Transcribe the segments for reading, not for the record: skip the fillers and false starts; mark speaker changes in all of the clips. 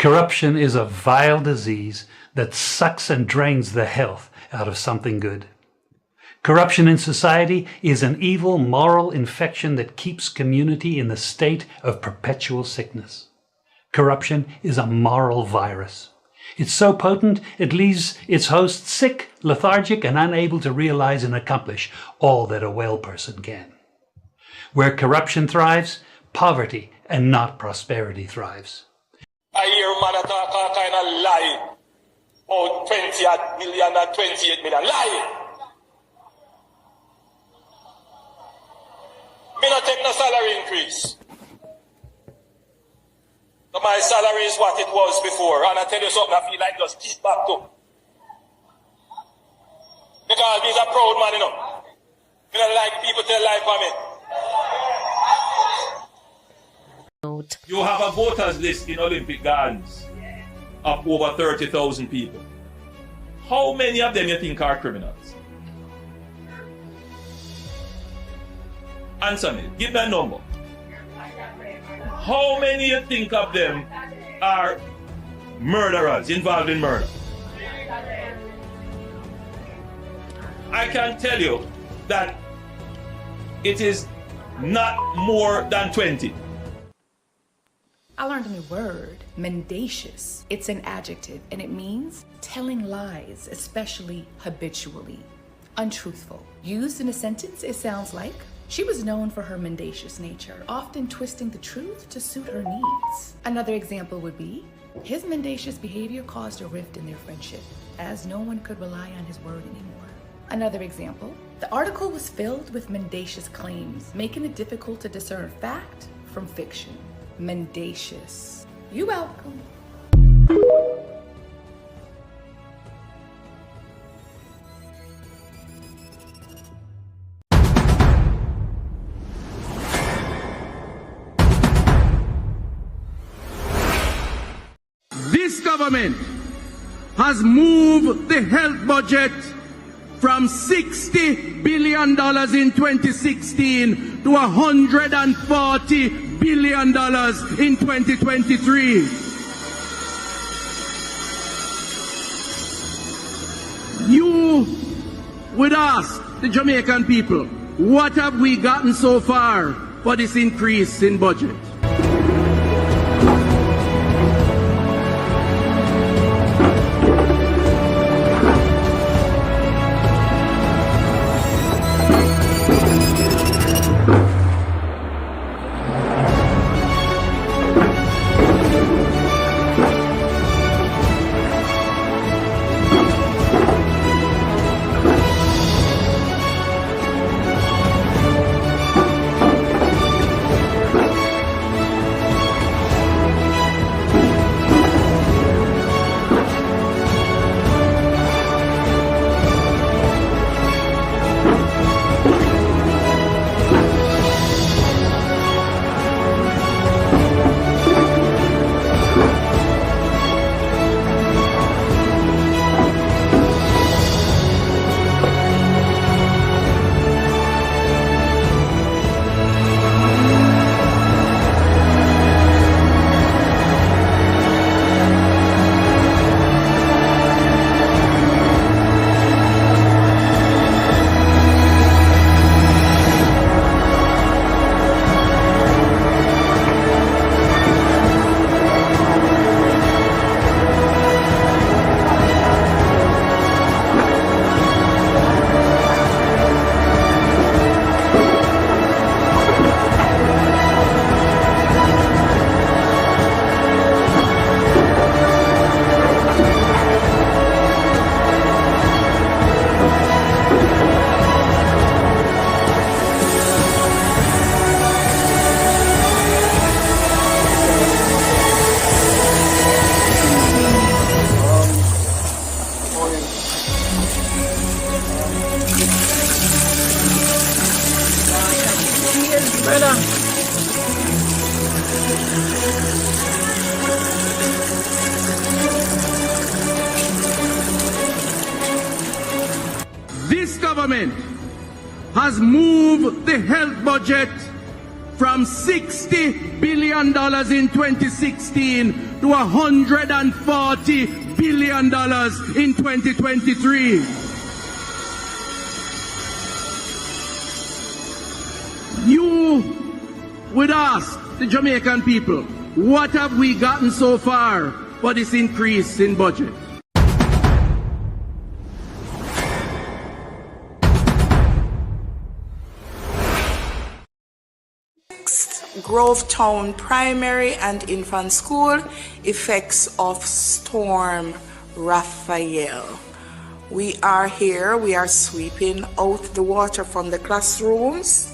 Speaker 1: Corruption is a vile disease that sucks and drains the health out of something good. Corruption in society is an evil moral infection that keeps community in the state of perpetual sickness. Corruption is a moral virus. It's so potent it leaves its host sick, lethargic, and unable to realize and accomplish all that a well person can. Where corruption thrives, poverty and not prosperity thrives.
Speaker 2: I hear man talk all kind of lie. Oh, 20 million and 28 million. Lie! Me not take no salary increase. So my salary is what it was before. And I tell you something, I feel like just keep back to. Because he's a proud man, you know. You don't like people tell lie for me.
Speaker 3: You have a voters list in Olympic Gardens of over 30,000 people. How many of them you think are criminals? Answer me. Give me a number. How many you think of them are murderers involved in murder? I can tell you that it is not more than 20.
Speaker 4: I learned a new word, mendacious. It's an adjective and it means telling lies, especially habitually, untruthful. Used in a sentence, it sounds like she was known for her mendacious nature, often twisting the truth to suit her needs. Another example would be, his mendacious behavior caused a rift in their friendship, as no one could rely on his word anymore. Another example, the article was filled with mendacious claims, making it difficult to discern fact from fiction. Mendacious. You're welcome.
Speaker 5: This government has moved the health budget from $60 billion in 2016 to $140 billion in 2023. You would ask the Jamaican people, what have we gotten so far for this increase in budget? This government has moved the health budget from $60 billion in 2016 to $140 billion in 2023. You would ask the Jamaican people, what have we gotten so far for this increase in budget?
Speaker 6: Grovetown Primary and Infant School, effects of Storm Raphael. We are here, we are sweeping out the water from the classrooms.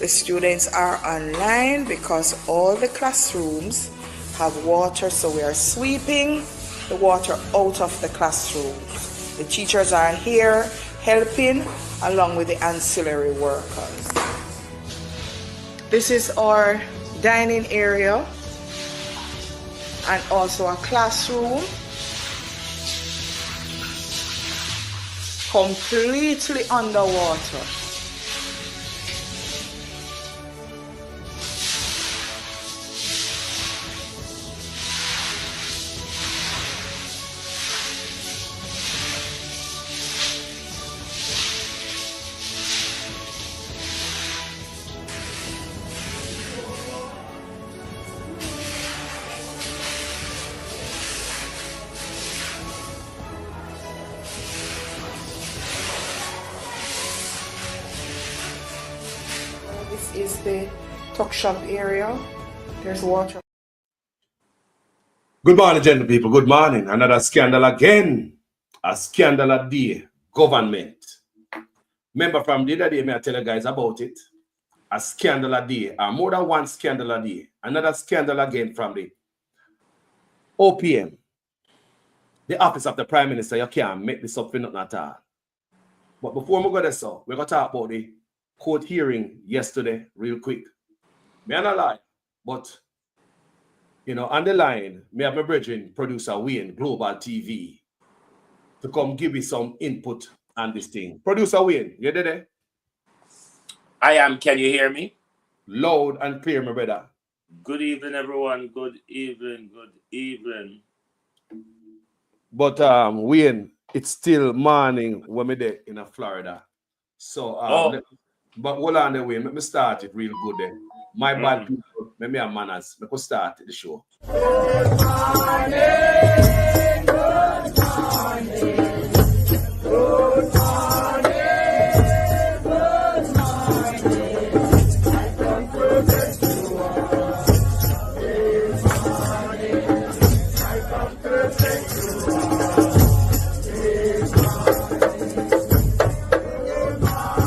Speaker 6: The students are online because all the classrooms have water, so we are sweeping the water out of the classrooms. The teachers are here helping along with the ancillary workers. This is our dining area and also a classroom, completely underwater. This is the tuck shop area. There's water.
Speaker 7: Good morning, gentle people. Good morning. Another scandal again. A scandal a day. Government. Remember from the other day, I tell you guys about it. A scandal a day. More than one scandal a day. Another scandal again from the OPM. The office of the Prime Minister. You can't make this up for nothing at all. But before we go there, so we're going to talk about the court hearing yesterday real quick. Me not lie, but you know, on the line, me have my brethren, producer Wayne, Global TV, to come give me some input on this thing. Producer Wayne, you there?
Speaker 8: I am. Can you hear me?
Speaker 7: Loud and clear, my brother.
Speaker 8: Good evening, everyone. Good evening. Good evening.
Speaker 7: But Wayne, it's still morning when me there in Florida. So but hold on the way, let me start it real good there. My bad people, let me have manners. Let me start the show. Good morning, good morning, good morning, good morning. I come protect you all. This morning, I come protect you all. This morning, good morning.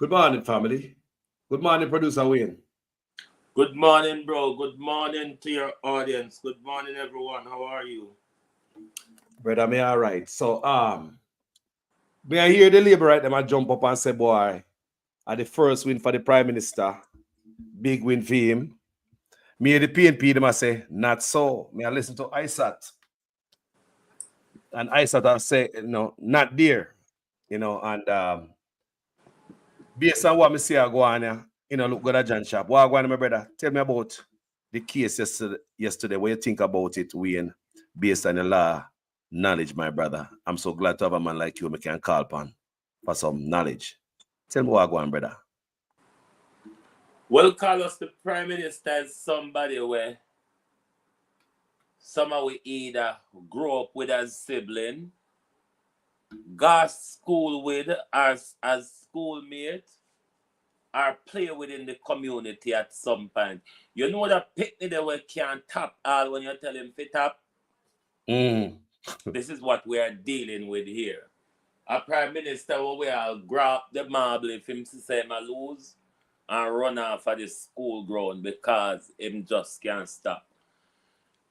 Speaker 7: Good morning, family. Good morning, producer Wayne.
Speaker 8: Good morning, bro. Good morning to your audience. Good morning, everyone. How are you?
Speaker 7: Brother, me all right. So, may I hear the labor right them I jump up and say, boy, the first win for the Prime Minister. Big win for him. Me the PNP them I say, not so. Me I listen to ISAT. And ISAT I say, you know, not there. You know, and based on what I see I go on here, look good at John Sharp. What my brother? Tell me about the case yesterday. What you think about it, Wayne, based on the law knowledge, my brother? I'm so glad to have a man like you. I can call upon for some knowledge. Tell me what brother.
Speaker 8: Well, Carlos, the Prime Minister is somebody where somehow we either grow up with as sibling, go to school with as schoolmate, or play within the community at some point. You know that picnic that we can't tap all when you tell him to tap? This is what we are dealing with here. A Prime Minister where we all grab the marble if him say him lose and run off of the school ground because him just can't stop.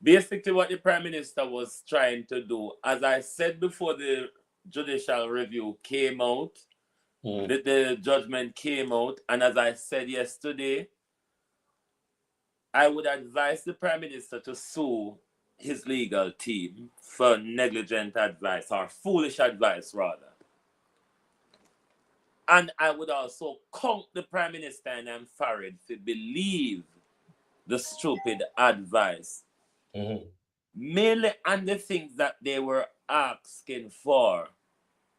Speaker 8: Basically what the Prime Minister was trying to do, as I said before the judicial review came out, the judgment came out, and as I said yesterday, I would advise the Prime Minister to sue his legal team for negligent advice, or foolish advice rather. And I would also count the Prime Minister and I'm Farid to believe the stupid advice. Mainly on the things that they were asking for,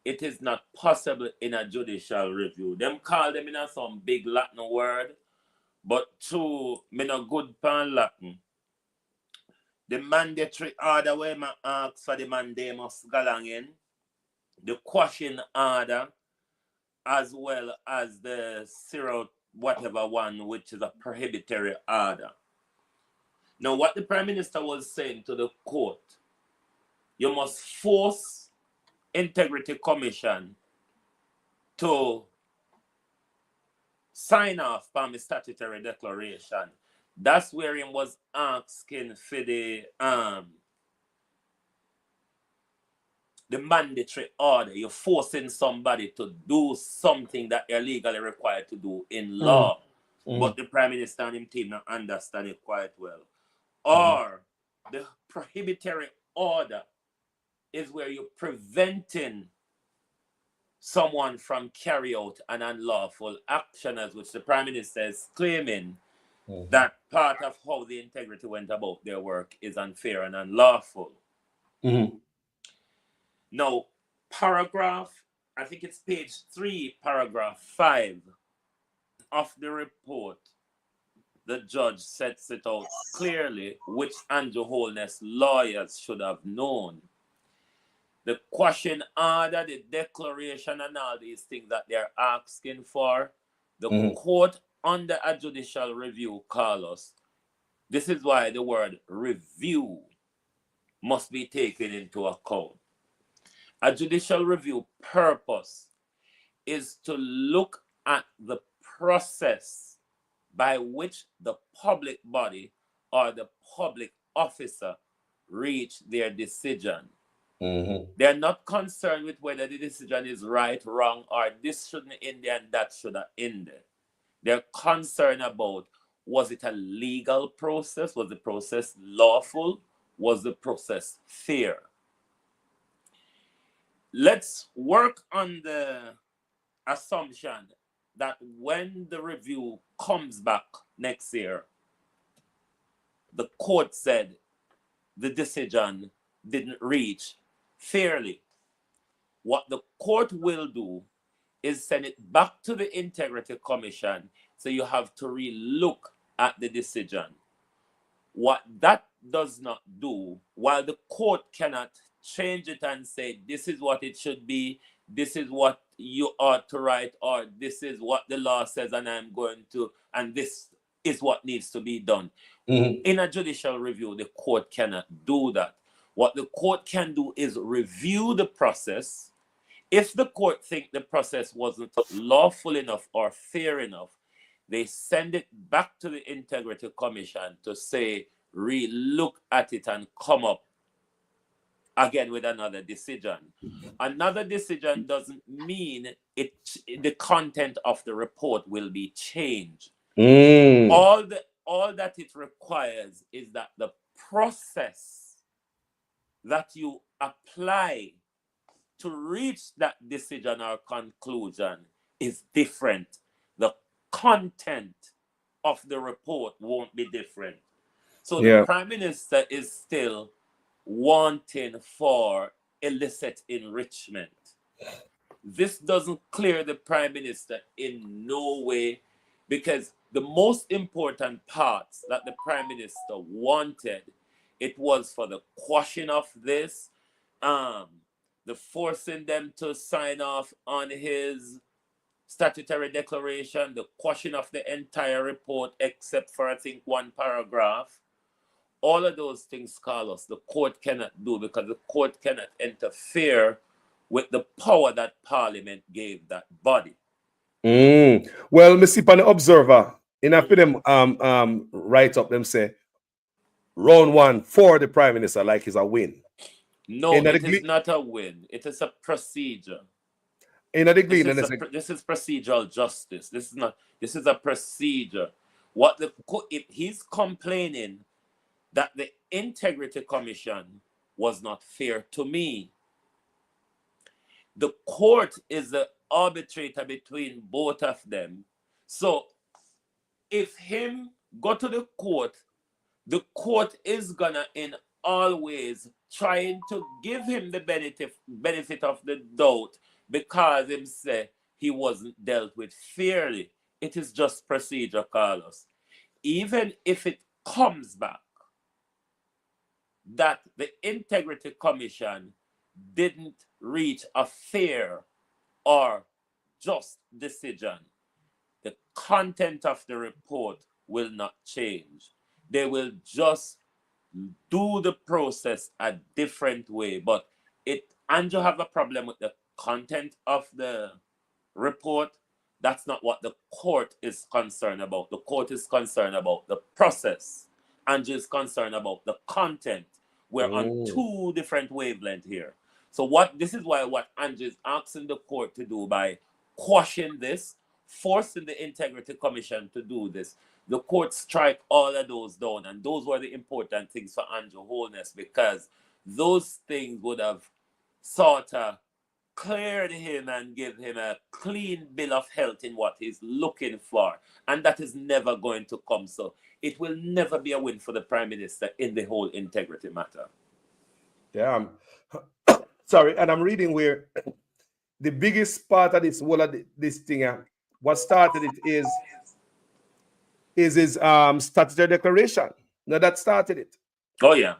Speaker 8: it is not possible in a judicial review. Them call them in some big Latin word, but to me no good pan Latin. The mandatory order where I ask for the mandamus galangin, the quashing order, as well as the zero whatever one, which is a prohibitory order. Now, what the Prime Minister was saying to the court, you must force Integrity Commission to sign off on the statutory declaration. That's where he was asking for the mandatory order. You're forcing somebody to do something that they're legally required to do in law. But the Prime Minister and his team don't understand it quite well. Or the prohibitory order is where you're preventing someone from carry out an unlawful action, as which the Prime Minister is claiming that part of how the integrity went about their work is unfair and unlawful. Now, paragraph, I think it's page 3, paragraph 5 of the report, the judge sets it out clearly, which Andrew Holness lawyers should have known. The quashing order, the declaration, and all these things that they're asking for, the court under a judicial review, Carlos, this is why the word review must be taken into account. A judicial review purpose is to look at the process by which the public body or the public officer reach their decision. They're not concerned with whether the decision is right, wrong, or this shouldn't end there and that should have ended. They're concerned about, was it a legal process? Was the process lawful? Was the process fair? Let's work on the assumption that when the review comes back next year, the court said the decision didn't reach fairly. What the court will do is send it back to the Integrity Commission, so you have to re-look at the decision. What that does not do, while the court cannot change it and say, this is what it should be, this is what you ought to write, or this is what the law says and I'm going to, and this is what needs to be done. In a judicial review, the court cannot do that. What the court can do is review the process. If the court think the process wasn't lawful enough or fair enough, they send it back to the Integrity Commission to say, re-look at it and come up again with another decision. Another decision doesn't mean the content of the report will be changed. All that it requires is that the process that you apply to reach that decision or conclusion is different. The content of the report won't be different. So the
Speaker 7: Yeah.
Speaker 8: Prime Minister is still wanting for illicit enrichment. This doesn't clear the Prime Minister in no way, because the most important parts that the Prime Minister wanted, it was for the quashing of this, the forcing them to sign off on his statutory declaration, the quashing of the entire report except for, I think, one paragraph. All of those things, Carlos, the court cannot do, because the court cannot interfere with the power that Parliament gave that body.
Speaker 7: Well, me see on the Observer, in a them write up, them say round one for the Prime Minister like is a win.
Speaker 8: No, it is not a win. It is a procedure. This is procedural justice. This is not. This is a procedure. If he's complaining that the Integrity Commission was not fair to me, the court is the arbitrator between both of them. So if him go to the court is gonna in all ways trying to give him the benefit of the doubt, because him say he wasn't dealt with fairly. It is just procedure, Carlos. Even if it comes back that the Integrity Commission didn't reach a fair or just decision, the content of the report will not change. They will just do the process a different way. But Andrew have a problem with the content of the report. That's not what the court is concerned about. The court is concerned about the process. Andrew is concerned about the content. We're on two different wavelengths here. So this is why what Andrew is asking the court to do by quashing this, forcing the Integrity Commission to do this, the court strike all of those down. And those were the important things for Andrew Holness, because those things would have sort of cleared him and give him a clean bill of health in what he's looking for. And that is never going to come. So it will never be a win for the Prime Minister in the whole integrity matter.
Speaker 7: Yeah. Sorry, and I'm reading where the biggest part of this thing, what started it is his statutory declaration. Now that started it.
Speaker 8: Oh yeah.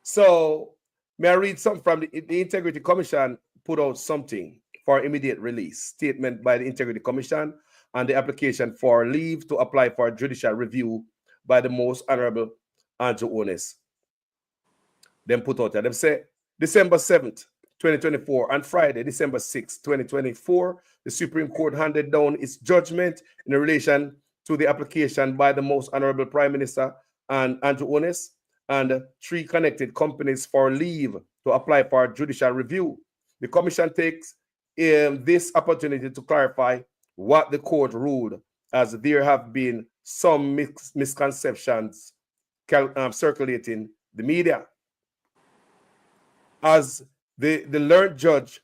Speaker 7: So may I read something from the Integrity Commission put out something for immediate release. Statement by the Integrity Commission on the application for leave to apply for judicial review by the Most Honorable Andrew Holness. Then put out there. Them say December 7th, 2024, on Friday, December 6th, 2024, the Supreme Court handed down its judgment in relation to the application by the Most Honorable Prime Minister and Andrew Holness and 3 connected companies for leave to apply for judicial review. The Commission takes this opportunity to clarify what the court ruled, as there have been some misconceptions circulating the media. As the learned judge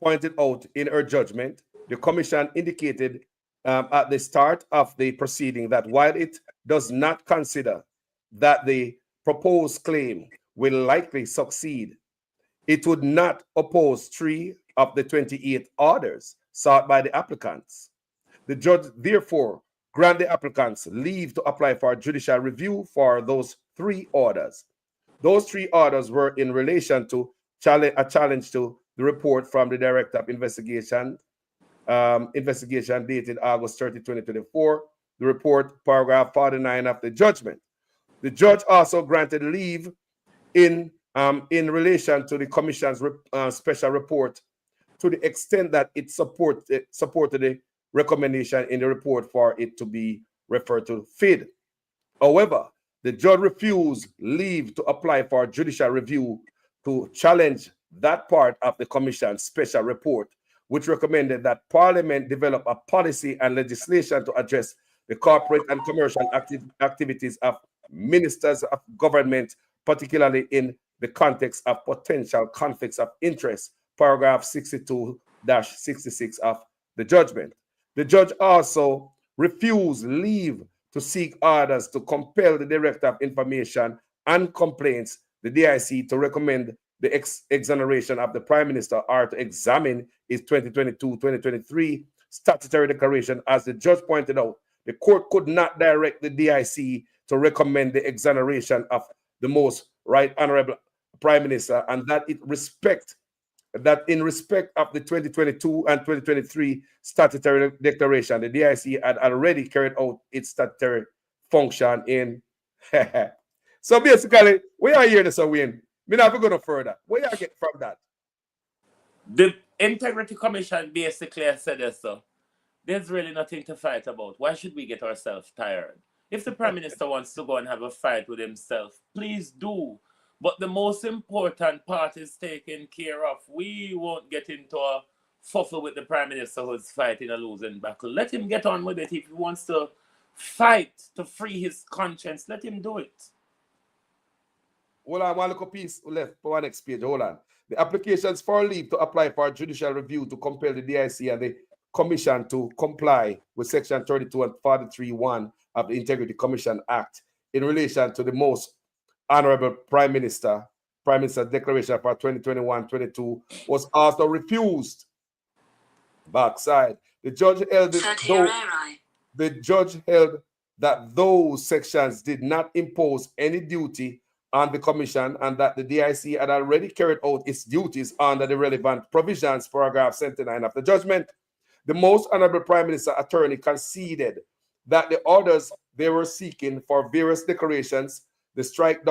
Speaker 7: pointed out in her judgment, the Commission indicated at the start of the proceeding that while it does not consider that the proposed claim will likely succeed, it would not oppose 3 of the 28 orders sought by the applicants. The judge therefore granted the applicants leave to apply for judicial review for those 3 orders. Those 3 orders were in relation to a challenge to the report from the Director of Investigation dated August 30, 2024, the report, paragraph 49 of the judgment. The judge also granted leave in relation to the Commission's special report to the extent that it supported the recommendation in the report for it to be referred to FID. However, the judge refused leave to apply for judicial review to challenge that part of the Commission's special report, which recommended that Parliament develop a policy and legislation to address the corporate and commercial activities of ministers of government, particularly in the context of potential conflicts of interest, paragraph 62-66 of the judgment. The judge also refuse leave to seek orders to compel the Director of Information and Complaints, the DIC, to recommend the exoneration of the Prime Minister or to examine his 2022-2023 statutory declaration. As the judge pointed out, the court could not direct the DIC to recommend the exoneration of the most right honorable Prime Minister, and that in respect of the 2022 and 2023 statutory declaration, the DIC had already carried out its statutory function in. So basically, we are here to win. We never go no further. What you get from that?
Speaker 8: The Integrity Commission basically said this, so there's really nothing to fight about. Why should we get ourselves tired? If the Prime Minister wants to go and have a fight with himself, please do. But the most important part is taken care of. We won't get into a fuffle with the Prime Minister who's fighting a losing battle. Let him get on with it. If he wants to fight to free his conscience, let him do it.
Speaker 7: Hold on, one little piece left for one next page. Hold on. The applications for leave to apply for judicial review to compel the DIC and the Commission to comply with Section 32 and 43(1) of the Integrity Commission Act in relation to the most honorable Prime Minister's declaration for 2021-22 was also refused. Backside, the judge held that those sections did not impose any duty on the Commission and that the DIC had already carried out its duties under the relevant provisions, paragraph 79 of the judgment. The most honorable Prime Minister attorney conceded that the orders they were seeking for various declarations, the striking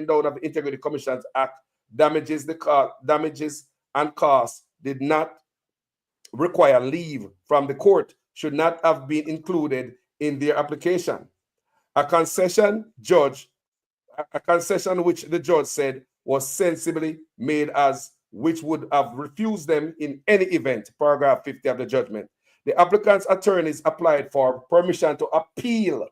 Speaker 7: down of the Integrity Commissions Act, damages and costs did not require leave from the court, should not have been included in their application. A concession which the judge said was sensibly made as which would have refused them in any event, paragraph 50 of the judgment. The applicant's attorneys applied for permission to appeal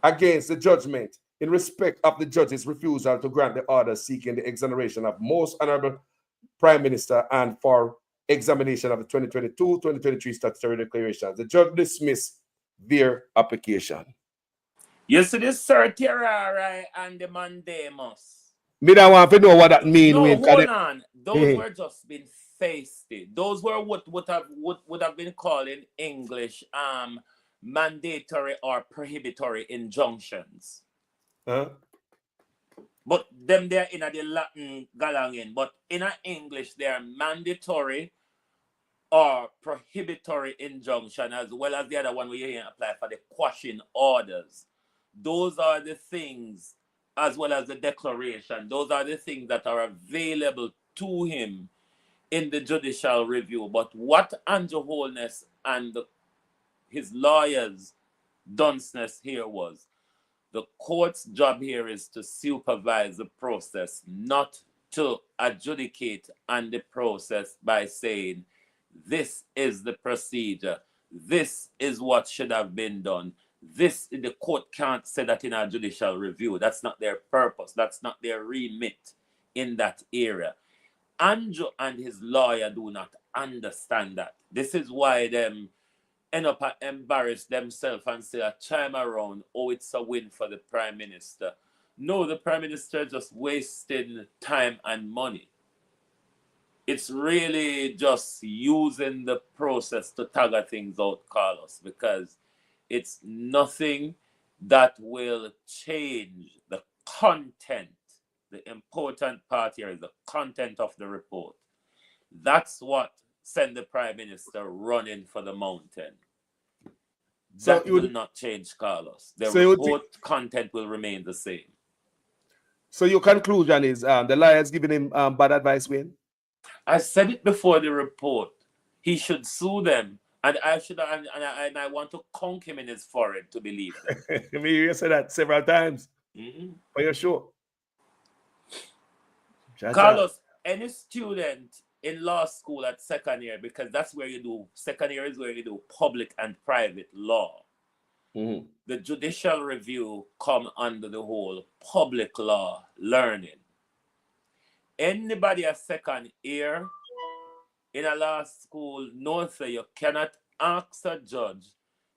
Speaker 7: against the judgment in respect of the judge's refusal to grant the order seeking the exoneration of most honorable Prime Minister and for examination of the 2022-2023 statutory declarations. The judge dismissed their application.
Speaker 8: You see this certiorari and the mandamus.
Speaker 7: Me don't want to know what that means.
Speaker 8: No, hold on. Those were just been feisty. Those were what would have been called in English mandatory or prohibitory injunctions.
Speaker 7: Huh?
Speaker 8: But them they're in the Latin galangin. But in English they are mandatory or prohibitory injunction, as well as the other one we apply for the quashing orders. Those are the things, as well as the declaration, those are the things that are available to him in the judicial review. But what Andrew Holness and his lawyers' dunceness here was, the court's job here is to supervise the process, not to adjudicate on the process by saying, this is the procedure, this is what should have been done. The court can't say that in a judicial review. That's not their purpose. That's not their remit in that area. Andrew and his lawyer do not understand that. This is why them end up embarrass themselves and say a time around, oh, it's a win for the Prime Minister. No, the Prime Minister just wasting time and money. It's really just using the process to tagger things out, Carlos, because it's nothing that will change the content. The important part here is the content of the report. That's what sent the Prime Minister running for the mountain. That will not change, Carlos. The report content will remain the same.
Speaker 7: So your conclusion is the lawyer's giving him bad advice, Wayne?
Speaker 8: I said it before the report. He should sue them. And I want to conk him in his forehead to believe it.
Speaker 7: I mean, you said that several times. Are you sure?
Speaker 8: Carlos, any student in law school at second year, because that's where you do, second year is where you do public and private law. The judicial review come under the whole public law learning. Anybody at second year in a law school knows that you cannot ask a judge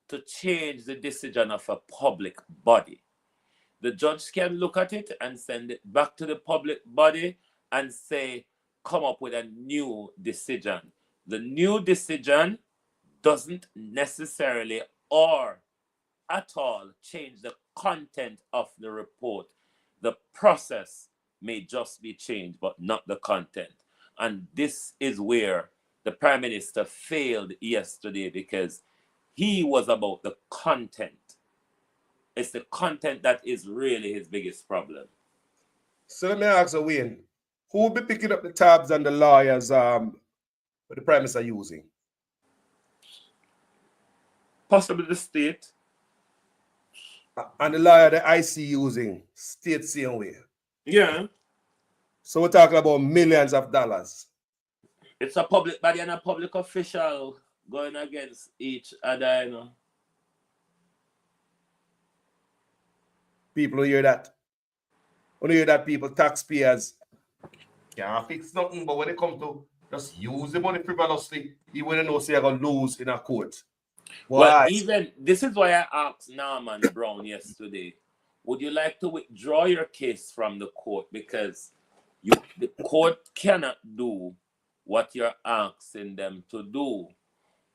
Speaker 8: to change the decision of a public body. The judge can look at it and send it back to the public body and say, come up with a new decision. The new decision doesn't necessarily or at all change the content of the report. The process may just be changed, but not the content. And this is where the Prime Minister failed yesterday, because he was about the content. It's the content that is really his biggest problem.
Speaker 7: So let me ask you, Wayne, who will be picking up the tabs and the lawyers what the Prime Minister using?
Speaker 8: Possibly the state.
Speaker 7: And the lawyer the IC using, state same way.
Speaker 8: Yeah.
Speaker 7: So we're talking about millions of dollars.
Speaker 8: It's a public body and a public official going against each other, you know.
Speaker 7: People who hear that. When you hear that, people, taxpayers, can't fix nothing, but when it comes to just use the money frivolously, you wouldn't know say you're going to lose in a court.
Speaker 8: Well, even, this is why I asked Norman Brown yesterday, would you like to withdraw your case from the court? Because the court cannot do what you're asking them to do.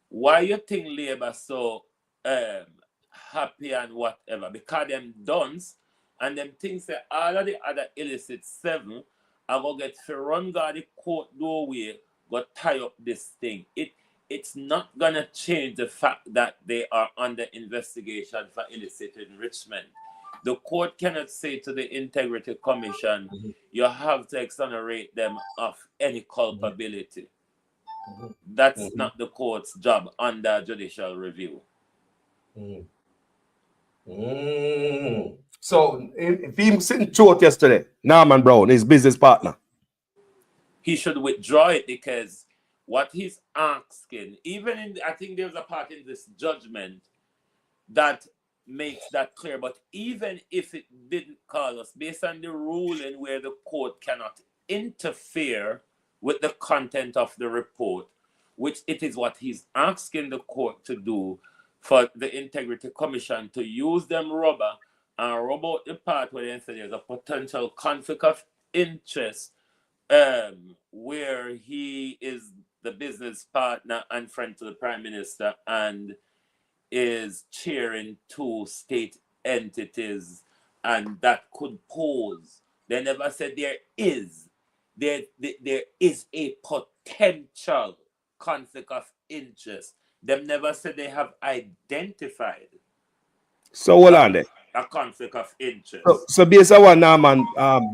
Speaker 8: Why you think Labour so happy and whatever? Because them duns and them things that all of the other illicit 7 are going to get to run guard the court doorway, go tie up this thing. It's not going to change the fact that they are under investigation for illicit enrichment. The court cannot say to the Integrity Commission, you have to exonerate them of any culpability. That's not the court's job under judicial review.
Speaker 7: So if he sitting short yesterday, Norman Brown, his business partner,
Speaker 8: he should withdraw it, because what he's asking, even in, I think there's a part in this judgment that makes that clear, but even if it didn't call us, based on the ruling where the court cannot interfere with the content of the report, which it is what he's asking the court to do, for the Integrity Commission to use them rubber and rub out the part where they say there's a potential conflict of interest, where he is the business partner and friend to the Prime Minister and is chairing 2 state entities, and that could pose. They never said there is a potential conflict of interest. They never said they have identified.
Speaker 7: So hold on there.
Speaker 8: A conflict of interest.
Speaker 7: So based on what Norman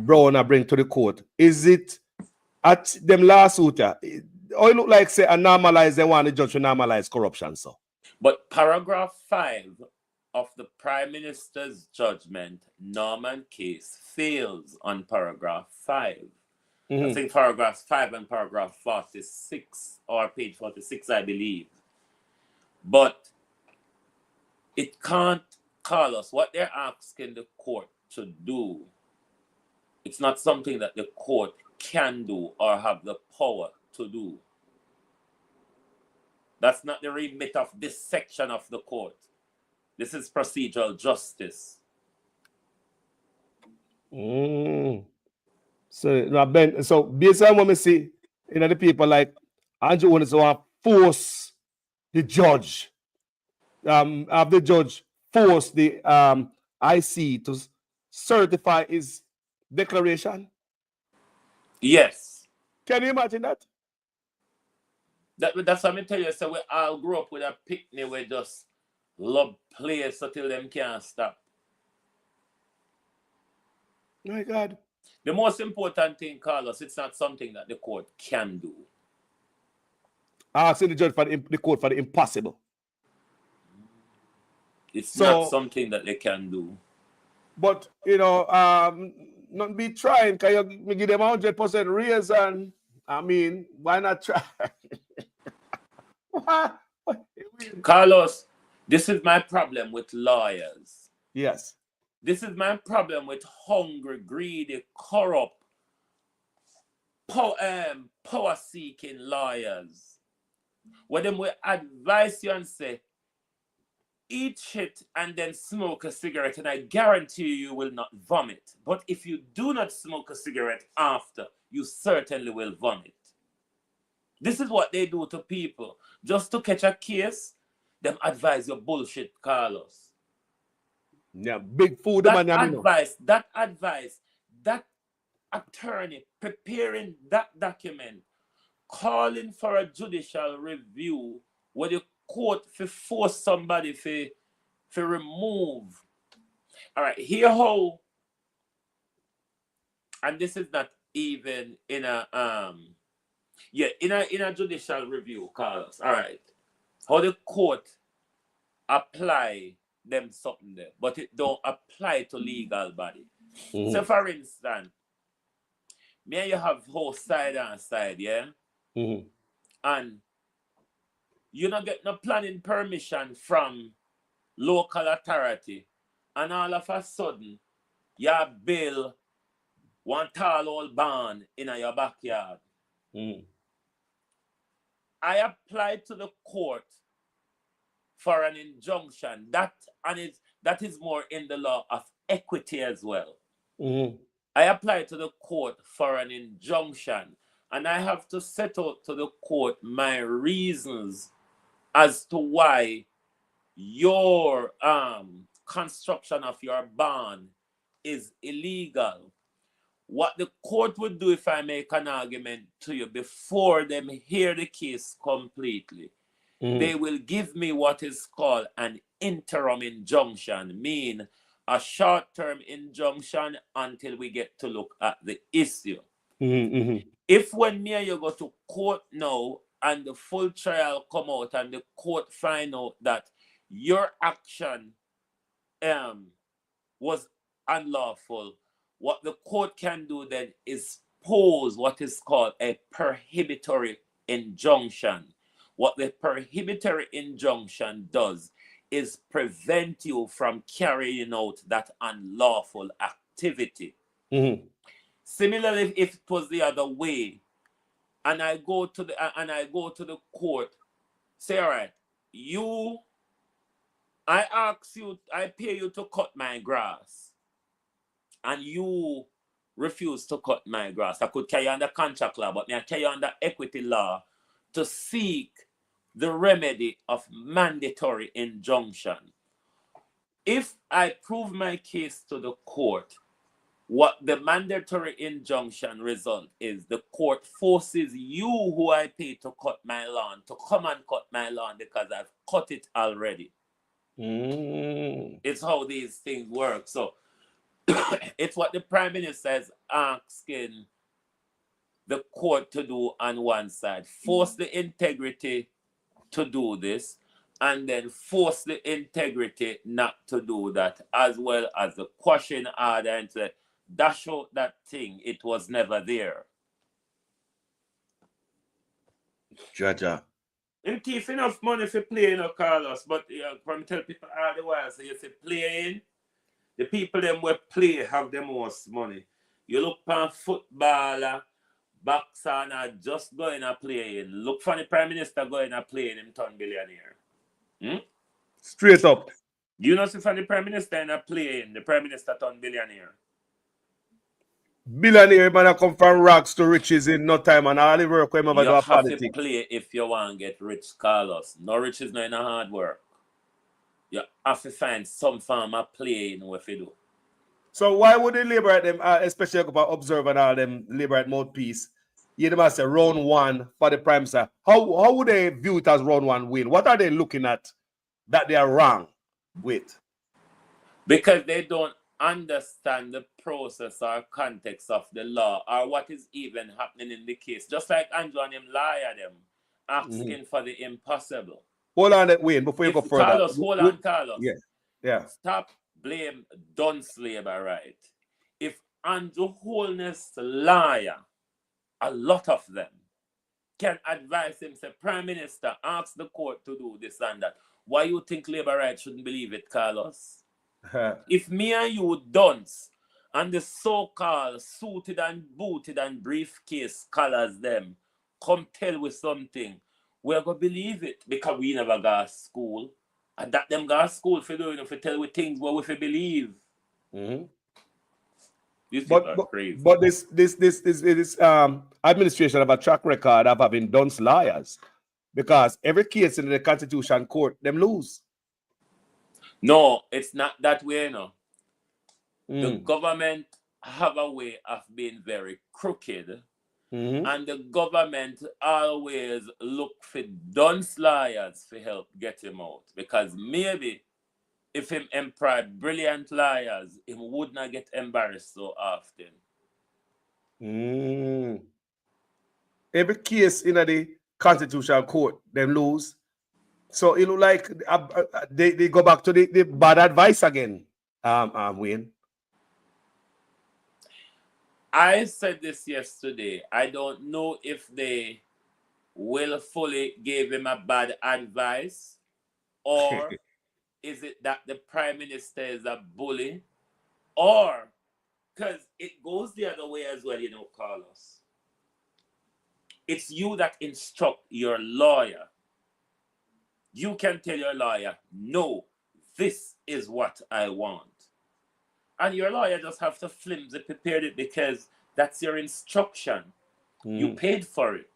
Speaker 7: Brown bring to the court, is it at them lawsuit? Or it look like say a normalize, they want the judge to normalize corruption, so.
Speaker 8: But paragraph 5 of the Prime Minister's judgment, Norman case, fails on paragraph 5. I think paragraph 5 and paragraph 46, or page 46, I believe. But it can't call us. What they're asking the court to do, it's not something that the court can do or have the power to do. That's not the remit of this section of the court. This is procedural justice.
Speaker 7: So based on what we see, the people like Andrew Owens want to force the judge, have the judge force the IC to certify his declaration.
Speaker 8: Yes.
Speaker 7: Can you imagine that?
Speaker 8: That's what I tell you. So we all grew up with a picnic where just love players until them can't stop.
Speaker 7: My God.
Speaker 8: The most important thing, Carlos, it's not something that the court can do.
Speaker 7: Asking the judge for the court for the impossible.
Speaker 8: It's not something that they can do.
Speaker 7: But not be trying, because you give them 100% raise, and I mean, why not try?
Speaker 8: Carlos, this is my problem with lawyers.
Speaker 7: Yes.
Speaker 8: This is my problem with hungry, greedy, corrupt, power-seeking lawyers. When them will advise you and say, eat shit and then smoke a cigarette, and I guarantee you will not vomit. But if you do not smoke a cigarette after, you certainly will vomit. This is what they do to people. Just to catch a case, them advise your bullshit, Carlos.
Speaker 7: Yeah, big food
Speaker 8: That
Speaker 7: man, you know.
Speaker 8: advice, that attorney preparing that document, calling for a judicial review where the court for force somebody for remove. All right, here how, and this is not even in a in a judicial review, Carlos. All right, how the court apply them something there, but it don't apply to legal body. So for instance, me and you have whole side and side, yeah? And you not get no planning permission from local authority, and all of a sudden, you build one tall old barn in your backyard. I applied to the court for an injunction. That is more in the law of equity as well. I applied to the court for an injunction, and I have to set out to the court my reasons as to why your construction of your barn is illegal. What the court would do if I make an argument to you before them hear the case completely, they will give me what is called an interim injunction, mean a short-term injunction until we get to look at the issue. If when me and you go to court now and the full trial come out and the court find out that your action was unlawful, what the court can do then is pose what is called a prohibitory injunction. What the prohibitory injunction does is prevent you from carrying out that unlawful activity. Similarly, if it was the other way, and I go to the court, say, all right, I pay you to cut my grass, and you refuse to cut my grass. I could carry on the contract law, but I carry on the equity law to seek the remedy of mandatory injunction. If I prove my case to the court, what the mandatory injunction result is, the court forces you who I pay to cut my lawn to come and cut my lawn because I've cut it already. It's how these things work. So it's what the Prime Minister is asking the court to do on one side. Force the integrity to do this, and then force the integrity not to do that, as well as the quashing order and say, dash out that thing, it was never there.
Speaker 7: Jaja.
Speaker 8: And keep enough money for playing, Carlos, but from tell people all the while, so you say playing, the people them who play have the most money. You look for footballer, boxer, and just going and playing. Look for the Prime Minister going and playing him turn billionaire.
Speaker 7: Straight up.
Speaker 8: You know, see for the Prime Minister and playing, the Prime Minister turn billionaire.
Speaker 7: Billionaire man come from rags to riches in no time, and all the work when
Speaker 8: You
Speaker 7: do
Speaker 8: have
Speaker 7: politics.
Speaker 8: to play if you want to get rich, Carlos. No rich is not in a hard work. You have to find some form of playing what you do.
Speaker 7: So why would they liberate them, especially about Observe and all them liberate mouthpiece? You must say round one for the Prime Minister. How would they view it as round one win? What are they looking at that they are wrong with?
Speaker 8: Because they don't understand the process or context of the law or what is even happening in the case. Just like Andrew and him lie at them, asking for the impossible.
Speaker 7: Hold on that Wayne before you go further.
Speaker 8: Carlos, hold on, Carlos.
Speaker 7: Yeah.
Speaker 8: Stop blame dunce labor, right? If Andrew Holness liar, a lot of them can advise him, say, Prime Minister, ask the court to do this and that. Why you think labor rights shouldn't believe it, Carlos? If me and you dunce and the so-called suited and booted and briefcase scholars them come tell with something, we're going to believe it because we never got to school. And that them go to school for doing, for tell we things what we fi believe.
Speaker 7: Mm-hmm.
Speaker 8: These people are crazy.
Speaker 7: But this administration have a track record of having dunce liars, because every case in the Constitution Court, them lose.
Speaker 8: No, it's not that way, no.
Speaker 7: Mm.
Speaker 8: The government have a way of being very crooked, and the government always look for dunce liars to help get him out. Because maybe if him employ brilliant liars, he would not get embarrassed so often.
Speaker 7: Every case in the Constitutional Court, them lose. So it look like they go back to the bad advice again, Wayne.
Speaker 8: I said this yesterday. I don't know if they willfully gave him a bad advice, or is it that the Prime Minister is a bully, or because it goes the other way as well, you know, Carlos. It's you that instruct your lawyer. You can tell your lawyer, no, this is what I want. And your lawyer just have to flimsy prepare it because that's your instruction. You paid for it.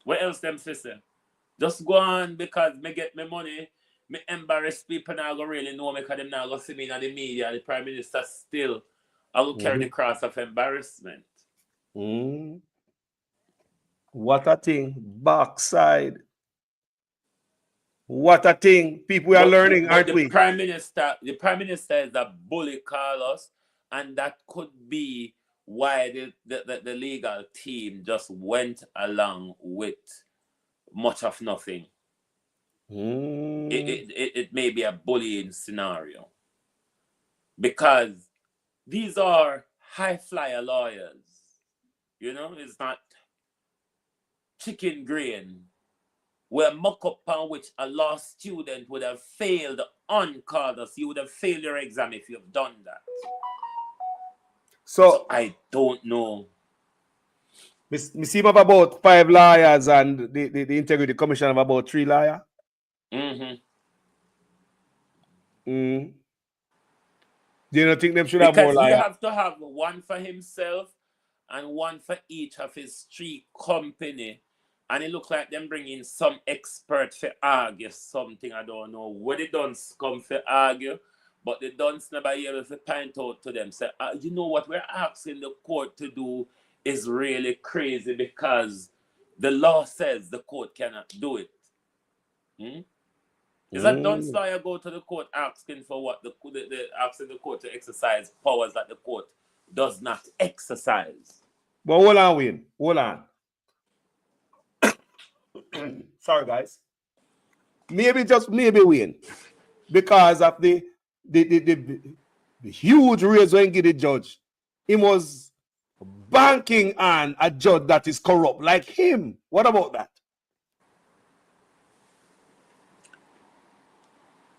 Speaker 8: What else them say? Just go on because me get my money, me embarrass people now go really know me because them now go see me in the media. The Prime Minister still I will carry the cross of embarrassment.
Speaker 7: What a thing. Backside. What a thing. People are learning, aren't we?
Speaker 8: The Prime Minister is a bully, Carlos, and that could be why the legal team just went along with much of nothing. It may be a bullying scenario. Because these are high flyer lawyers. You know, it's not chicken grain. Where mock up on which a law student would have failed on, Carlos. You would have failed your exam if you have done that. So I don't know.
Speaker 7: We see about 5 liars and the Integrity Commission of about 3 liars. Do you not think them should have more liars?
Speaker 8: Because you have to have one for himself and one for each of his street company. And it looks like them bringing some expert for argue something. I don't know what they done come for argue, but they don't never able to point out to them. Say, you know what we're asking the court to do is really crazy because the law says the court cannot do it. Is that dunce lawyer go to the court asking for what asking the court to exercise powers that the court does not exercise?
Speaker 7: But hold on, Wayne. Hold on. Sorry, guys. Maybe just maybe Wayne, because of the huge raise when get the judge, he was banking on a judge that is corrupt like him. What about that?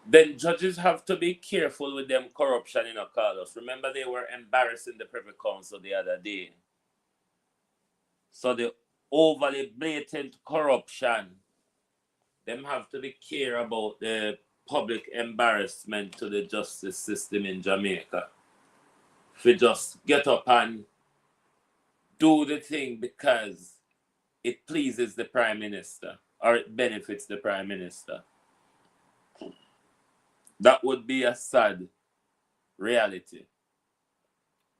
Speaker 8: Then judges have to be careful with them corruption in Carlos. Remember, they were embarrassing the Privy Council the other day. So the overly blatant corruption, them have to be care about the public embarrassment to the justice system in Jamaica. If you just get up and do the thing because it pleases the Prime Minister or it benefits the Prime Minister. That would be a sad reality.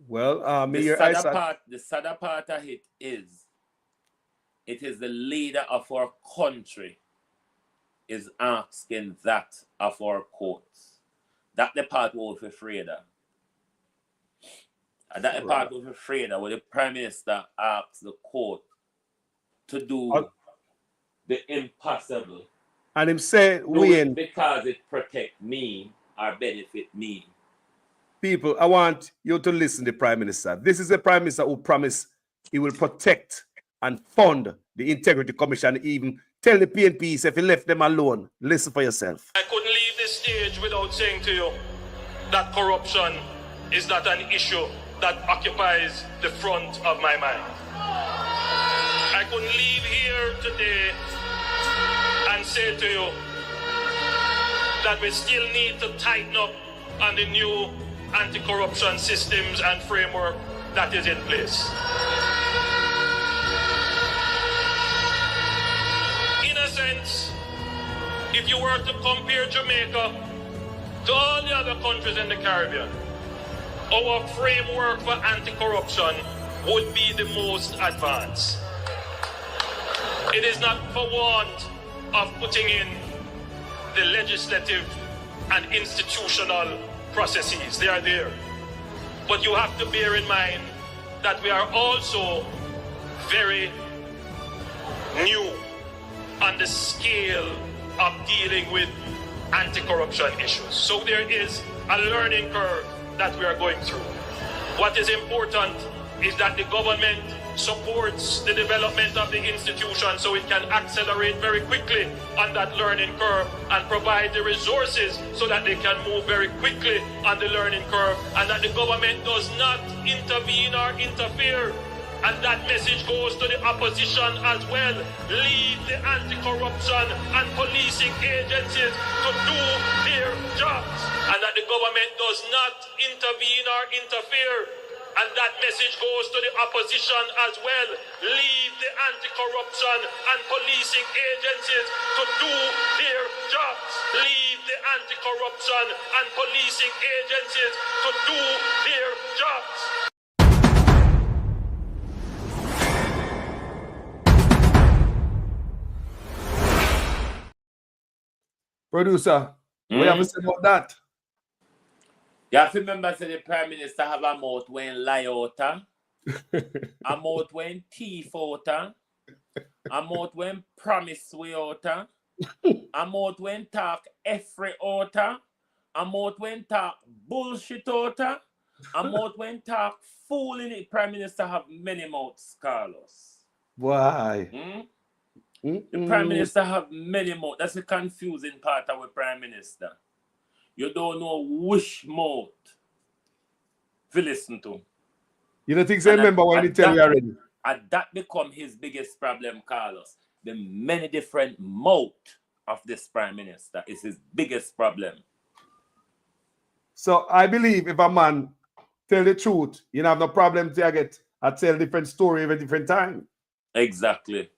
Speaker 7: Well,
Speaker 8: the sadder part of it is the leader of our country is asking that of our courts. That the part we're afraid of. And that the part we're afraid of, where the Prime Minister asks the court to do the impossible.
Speaker 7: And him say, Wayne,
Speaker 8: because it protect me or benefit me.
Speaker 7: People, I want you to listen to the Prime Minister. This is the Prime Minister who promised he will protect and fund the Integrity Commission, even tell the PNP if he left them alone. Listen for yourself.
Speaker 2: I couldn't leave this stage without saying to you that corruption is not an issue that occupies the front of my mind. I couldn't leave here today and say to you that we still need to tighten up on the new anti-corruption systems and framework that is in place. In a sense, if you were to compare Jamaica to all the other countries in the Caribbean, our framework for anti-corruption would be the most advanced. It is not for want of putting in the legislative and institutional processes. They are there. But you have to bear in mind that we are also very new on the scale of dealing with anti-corruption issues. So there is a learning curve that we are going through. What is important is that the government supports the development of the institution so it can accelerate very quickly on that learning curve and provide the resources so that they can move very quickly on the learning curve, and that the government does not intervene or interfere. And that message goes to the opposition as well. Leave the anti-corruption and policing agencies to do their jobs, and that the government does not intervene or interfere. And that message goes to the opposition as well. Leave the anti-corruption and policing agencies to do their jobs. Leave the anti-corruption and policing agencies to do their jobs.
Speaker 7: Producer, what you have to say about that?
Speaker 8: You have to remember that the Prime Minister have a mouth when lie out, a mouth when thief out, a mouth when promise way out, a mouth when talk every out, a mouth when talk bullshit out, a mouth when talk fooling it. Prime Minister have many mouths, Carlos.
Speaker 7: Why?
Speaker 8: The Prime Minister have many mouths. That's the confusing part of the Prime Minister. You don't know which mouth to listen to.
Speaker 7: You don't think so? Remember when he tell you already?
Speaker 8: And that become his biggest problem, Carlos. The many different mouth of this Prime Minister is his biggest problem.
Speaker 7: So I believe if a man tell the truth, you don't have no problem to tell different story every different time.
Speaker 8: Exactly.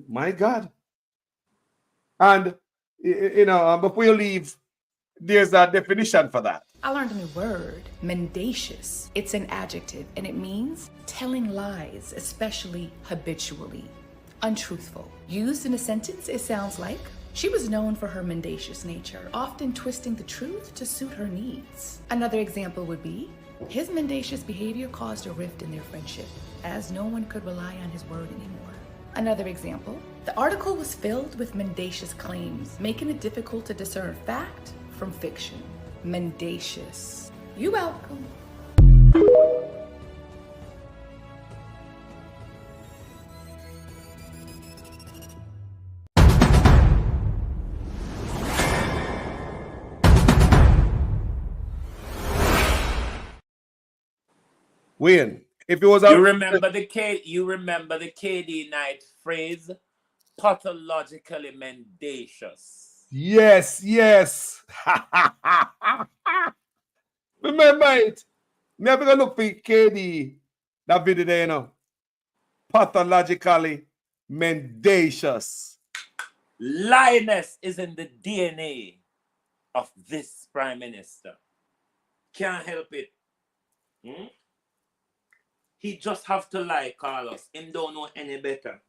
Speaker 7: My God. And you know, before you leave, there's a definition for that.
Speaker 4: I learned a new word, mendacious. It's an adjective, and it means telling lies, especially habitually, untruthful. Used in a sentence, it sounds like she was known for her mendacious nature, often twisting the truth to suit her needs. Another example would be, his mendacious behavior caused a rift in their friendship, as no one could rely on his word anymore. Another example, the article was filled with mendacious claims, making it difficult to discern fact from fiction. Mendacious. You welcome.
Speaker 7: Wayne, if it was a...
Speaker 8: You remember the KD Knight phrase? Pathologically mendacious.
Speaker 7: Yes. Remember it. Me have to look for KD, that video there, you know. Pathologically mendacious.
Speaker 8: Lioness is in the DNA of this Prime Minister. Can't help it. He just have to lie, Carlos. Him don't know any better.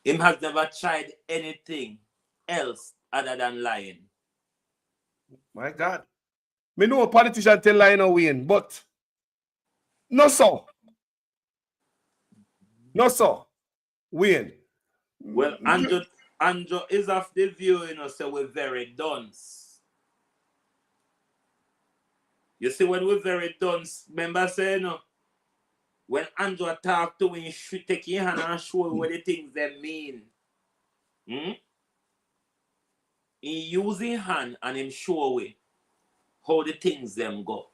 Speaker 8: Him has never tried anything else other than lying.
Speaker 7: My God. Me know a politician tell lie now, Wayne, but no so. Wayne.
Speaker 8: Well, Andrew is of the view, so we're very dunce. You see, when we're very dunce, remember saying, when Andrew talk to him, you should take your hand and show him what the things they mean. He use his hand and him show away how the things them go.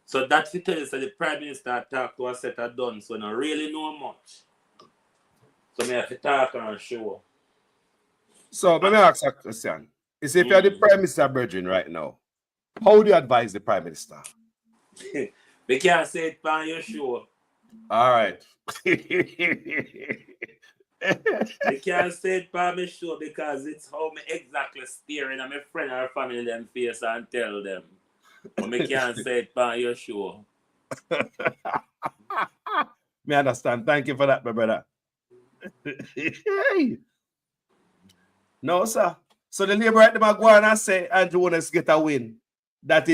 Speaker 8: So that's to tell you that the Prime Minister talk to a set of dunce when I really know much. So I have to talk and show.
Speaker 7: So let me ask a question. Is if you're the Prime Minister Virgin right now, how do you advise the Prime Minister?
Speaker 8: They can't say it on your show.
Speaker 7: All right.
Speaker 8: They can't say it on my show because it's how me exactly steering at my friend or family them face and tell them. But me can't say it on your show.
Speaker 7: Me understand. Thank you for that, my brother. No, sir. So the Labour right them go on and say Andrew Holness get a win. That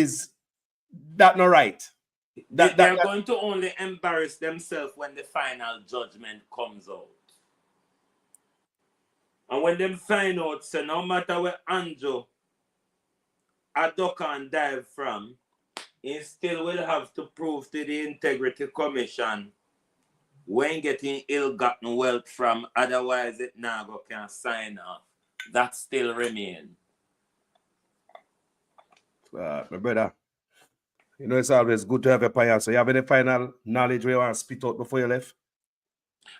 Speaker 7: not right.
Speaker 8: They're going to only embarrass themselves when the final judgment comes out. And when them find out, so no matter where Andrew a duck and dive from, he still will have to prove to the Integrity Commission when getting ill-gotten wealth from, otherwise it now can sign off. That still remain.
Speaker 7: My brother, you know it's always good to have a pioneer. So you have any final knowledge where you want to spit out before you left?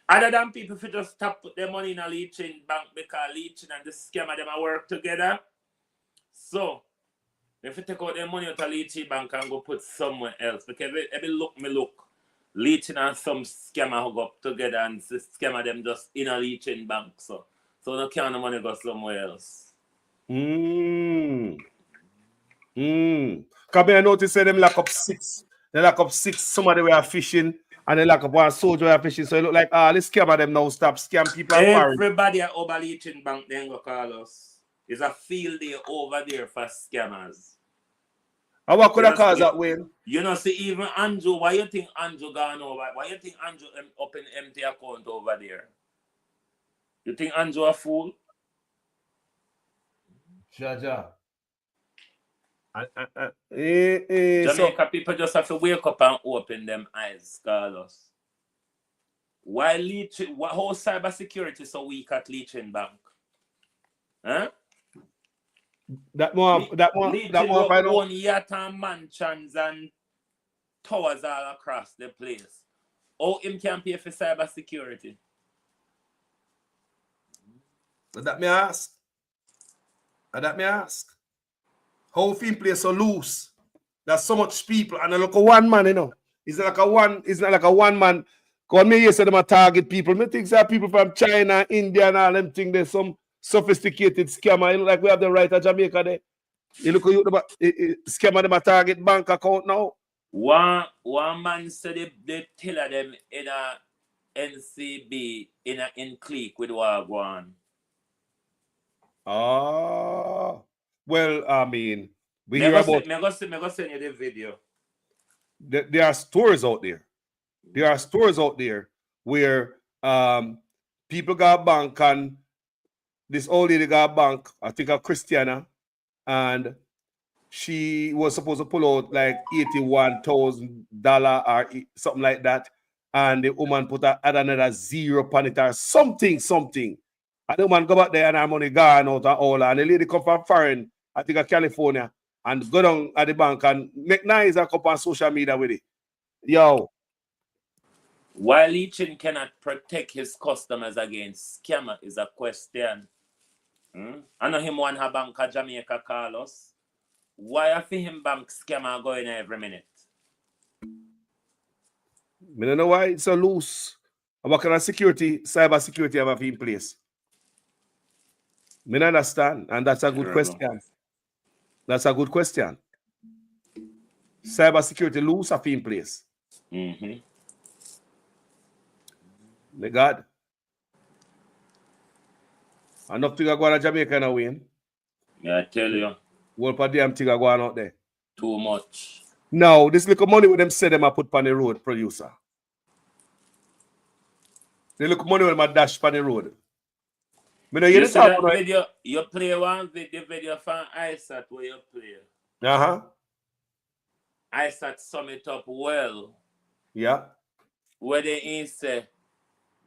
Speaker 8: Other than people who just stop put their money in a leeching bank because leeching and the scammer them work together. So if you take out their money out of leeching bank and go put somewhere else, because every look, leeching and some scammer who go up together and the scammer them just in a leeching bank. So no can the money go somewhere else.
Speaker 7: Come here, I notice them lock up 6. They lock up 6. Somebody were fishing and they lock up 1 soldier were fishing. So it look like this scammer them now stop scam people.
Speaker 8: Everybody at over leeching bank then go call us. It's a field day over there for scammers.
Speaker 7: And what could have caused that win?
Speaker 8: You know, see, even Andrew, why you think Andrew gone over? Why you think Andrew up in empty account over there? You think Andrew a fool?
Speaker 7: Jaja.
Speaker 8: Jamaica people just have to wake up and open them eyes, Carlos. Why leeching? How cyber security so weak at leeching bank? Huh?
Speaker 7: That more
Speaker 8: I own yacht and mansions and towers all across the place. How him can pay for cyber security?
Speaker 7: That me ask. How film play so loose? There's so much people and I look at one man, you know. It's not like a one man. Because me say them a target people. Me think that people from China, India, and all them think there's some sophisticated scammer. You look like we have the right of Jamaica there. You look at scammer them a target bank account now.
Speaker 8: One man said they tell them in a NCB in clique with Wagwan.
Speaker 7: Well, I mean, we
Speaker 8: me
Speaker 7: hear about.
Speaker 8: Me go send you the video.
Speaker 7: There are stores out there. There are stores out there where people got bank and this old lady got bank, I think a Christiana, and she was supposed to pull out like $81,000 or something like that. And the woman put add another zero on it or something. And the woman go back there and her money gone out and all. And the lady come from foreign, I think California, and go down at the bank and make nice and come on social media with it. Yo.
Speaker 8: Why leeching cannot protect his customers against scammer is a question. I know him want her bank of Jamaica, Carlos. Why are him bank scammer going every minute?
Speaker 7: I don't know why it's so loose. What kind of cyber security have in place? I don't understand, and that's a good question. That's a good question. Cyber security loose have in place. My God. Enough thing go on Jamaica now, Wayne.
Speaker 8: Yeah, I tell you.
Speaker 7: What for damn thing go on out there?
Speaker 8: Too much.
Speaker 7: Now, this little money with them say them I put on the road, producer. They look money with my dash on the road.
Speaker 8: You see that video? You play one video from ISAT where you play. ISAT sum it up well.
Speaker 7: Yeah.
Speaker 8: Where they say,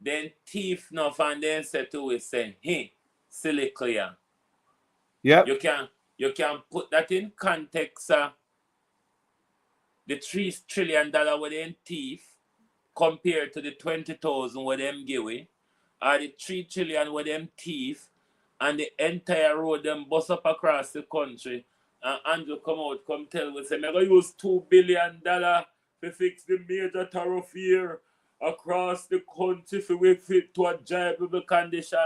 Speaker 8: then thief enough and then say to it, say, hey, silly clear.
Speaker 7: Yeah.
Speaker 8: You can put that in context. The $3 trillion with them thief compared to the 20,000 with them give away, or the $3 trillion with them thief and the entire road them bus up across the country. And Andrew come tell me, say, I'm going to use $2 billion to fix the major thoroughfare across the country for we fit to a drivable condition.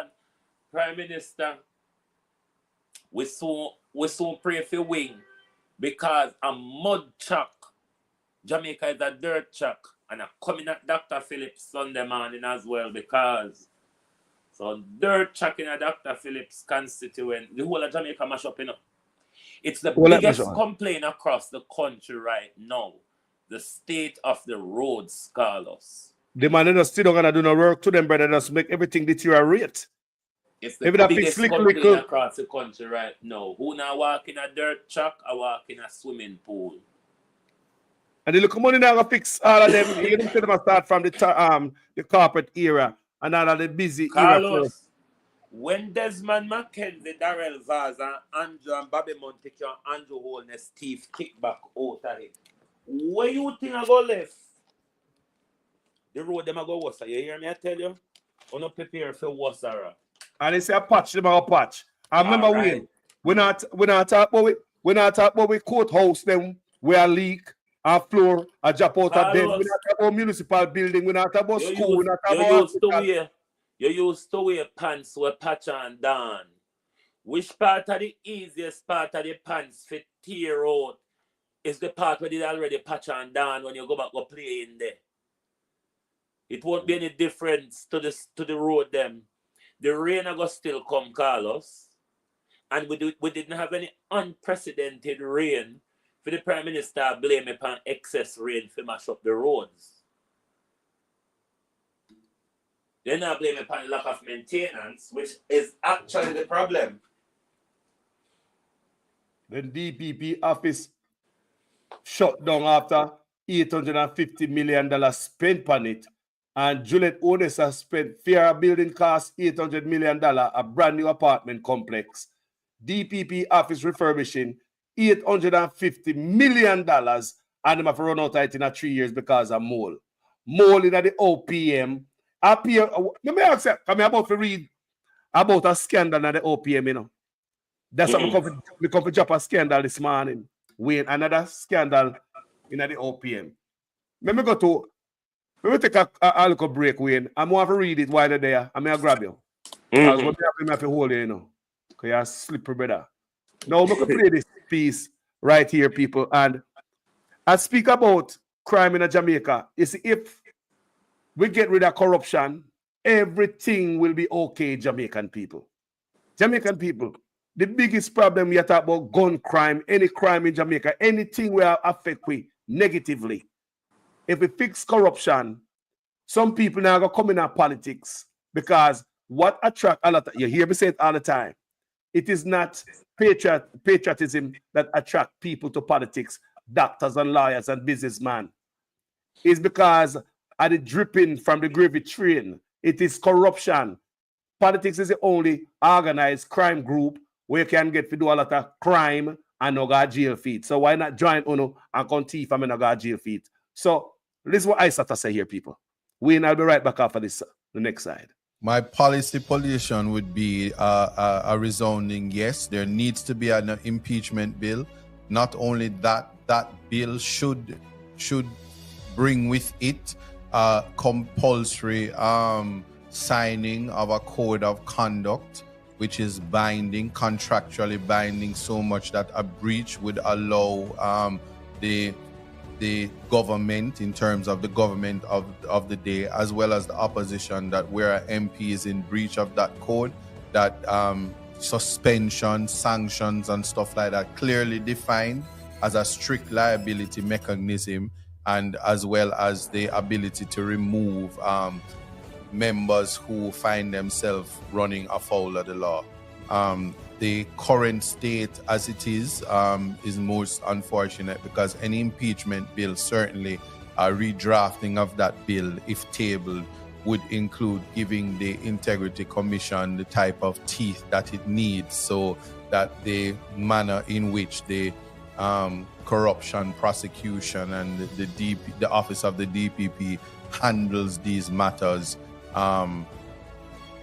Speaker 8: Prime Minister, we soon pray for wing because a mud chuck, Jamaica is a dirt chuck, and I'm coming at Dr. Phillips Sunday morning as well because so dirt chuck in a Dr. Phillips constituent, the whole of Jamaica mash up, you know. It's the biggest complaint across the country right now. The state of the roads, Carlos.
Speaker 7: The man is still not gonna do no work to them, brother. Just make everything deteriorate.
Speaker 8: It's the biggest complaint across the country right now. Who now walk in a dirt truck or walk in a swimming pool?
Speaker 7: And the look money now gonna fix all of them. You them start from the carpet era and all of the busy
Speaker 8: Carlos,
Speaker 7: era.
Speaker 8: when Desmond McKenzie, Darrell Vaz, and Andrew and Bobby Montecu and Andrew Holness Steve kick back out of it, where you think I go left? The road them I go worse. You hear me? I tell you, I'm not prepared for worse.
Speaker 7: And they say a patch, them a patch. I remember we not talk about we courthouse them where a leak, a floor, a drop out of them. We not talk about municipal building. We not talk about school. We not talk about
Speaker 8: you used to wear pants with patch and down. Which part of the easiest part of the pants fit tear out is the part where they already patch and down when you go back go play in there. It won't be any difference to the road them. The rain go still come, Carlos. And we didn't have any unprecedented rain for the Prime Minister blame upon excess rain to mash up the roads. They're not blaming upon lack of maintenance, which is actually the problem.
Speaker 7: The DPP office shut down after $850 million spent on it. And Juliet Onessa spent fair building costs $800 million, a brand new apartment complex. DPP office refurbishing $850 million, and them have to run out of it in 3 years because of mole. Mole in the OPM. Let me ask you, I'm about to read about a scandal in the OPM, you know. That's what we come to drop a scandal this morning. Wait, another scandal in the OPM. Let me take a little break, Wayne. I'm going to read it while they're there. I'm going to grab you. Because what I have to hold you, know. Because you're slippery, brother. Now, I'm going to play this piece right here, people. And I speak about crime in Jamaica. You see, if we get rid of corruption, everything will be okay, Jamaican people. Jamaican people, the biggest problem we talk about gun crime, any crime in Jamaica, anything will affect we negatively. If we fix corruption, some people now go come in our politics because what attract a lot of, you hear me say it all the time, it is not patriotism that attract people to politics, doctors and lawyers and businessmen. It's because of the dripping from the gravy train. It is corruption. Politics is the only organized crime group where you can get to do a lot of crime and no go jail feet. So why not join UNO and come thief and no go jail feet? So this is what I start to say here, people. Wayne, I'll be right back after this, the next side.
Speaker 9: My policy position would be a resounding yes. There needs to be an impeachment bill. Not only that, that bill should bring with it compulsory signing of a code of conduct, which is binding, contractually binding, so much that a breach would allow the government, in terms of the government of the day, as well as the opposition, that where MP is in breach of that code, that suspension, sanctions and stuff like that clearly defined as a strict liability mechanism, and as well as the ability to remove members who find themselves running afoul of the law. The current state as it is most unfortunate, because any impeachment bill, certainly a redrafting of that bill, if tabled, would include giving the Integrity Commission the type of teeth that it needs, so that the manner in which the corruption prosecution and the office of the DPP handles these matters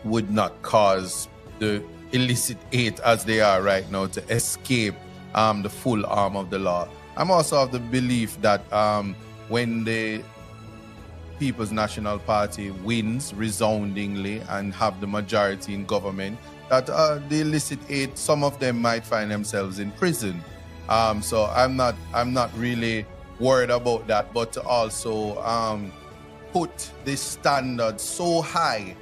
Speaker 9: would not cause the illicit aid as they are right now to escape the full arm of the law. I'm also of the belief that when the People's National Party wins resoundingly and have the majority in government, that the illicit aid, some of them might find themselves in prison. So I'm not really worried about that, but to also put this standard so high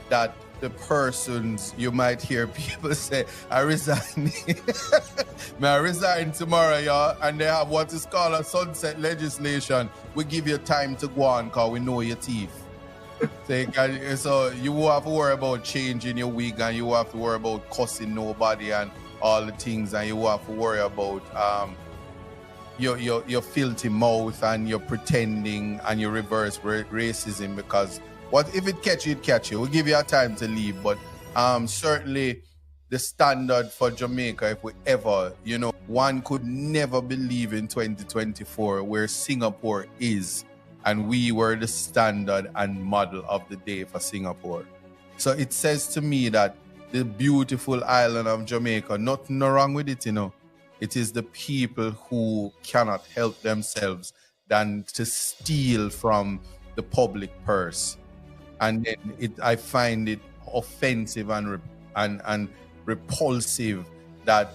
Speaker 9: that the persons, you might hear people say, I resign. May I resign tomorrow, y'all? And they have what is called a sunset legislation. We give you time to go on because we know your teeth. So you will have to worry about changing your wig, and you will have to worry about cussing nobody and all the things, and you will have to worry about your filthy mouth and your pretending and your reverse racism, because what if it catch you, it catch you. We'll give you a time to leave, but certainly the standard for Jamaica, if we ever, one could never believe in 2024 where Singapore is, and we were the standard and model of the day for Singapore. So it says to me that the beautiful island of Jamaica, nothing wrong with it, It is the people who cannot help themselves than to steal from the public purse. And then I find it offensive and repulsive that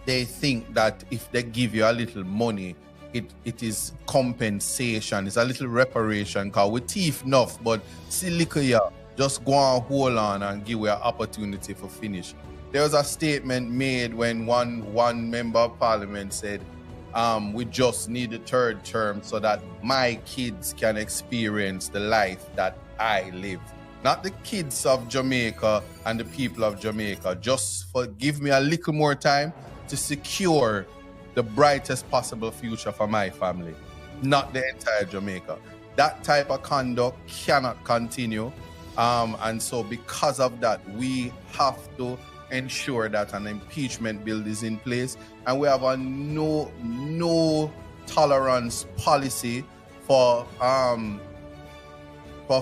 Speaker 9: they think that if they give you a little money, it is compensation. It's a little reparation, because we thief enough, but see liquor here, just go and hold on and give you an opportunity for finish. There was a statement made when one member of parliament said, we just need a third term so that my kids can experience the life that I live. Not the kids of Jamaica and the people of Jamaica. Just give me a little more time to secure the brightest possible future for my family, not the entire Jamaica. That type of conduct cannot continue. And so because of that, we have to ensure that an impeachment bill is in place, and we have a no tolerance policy for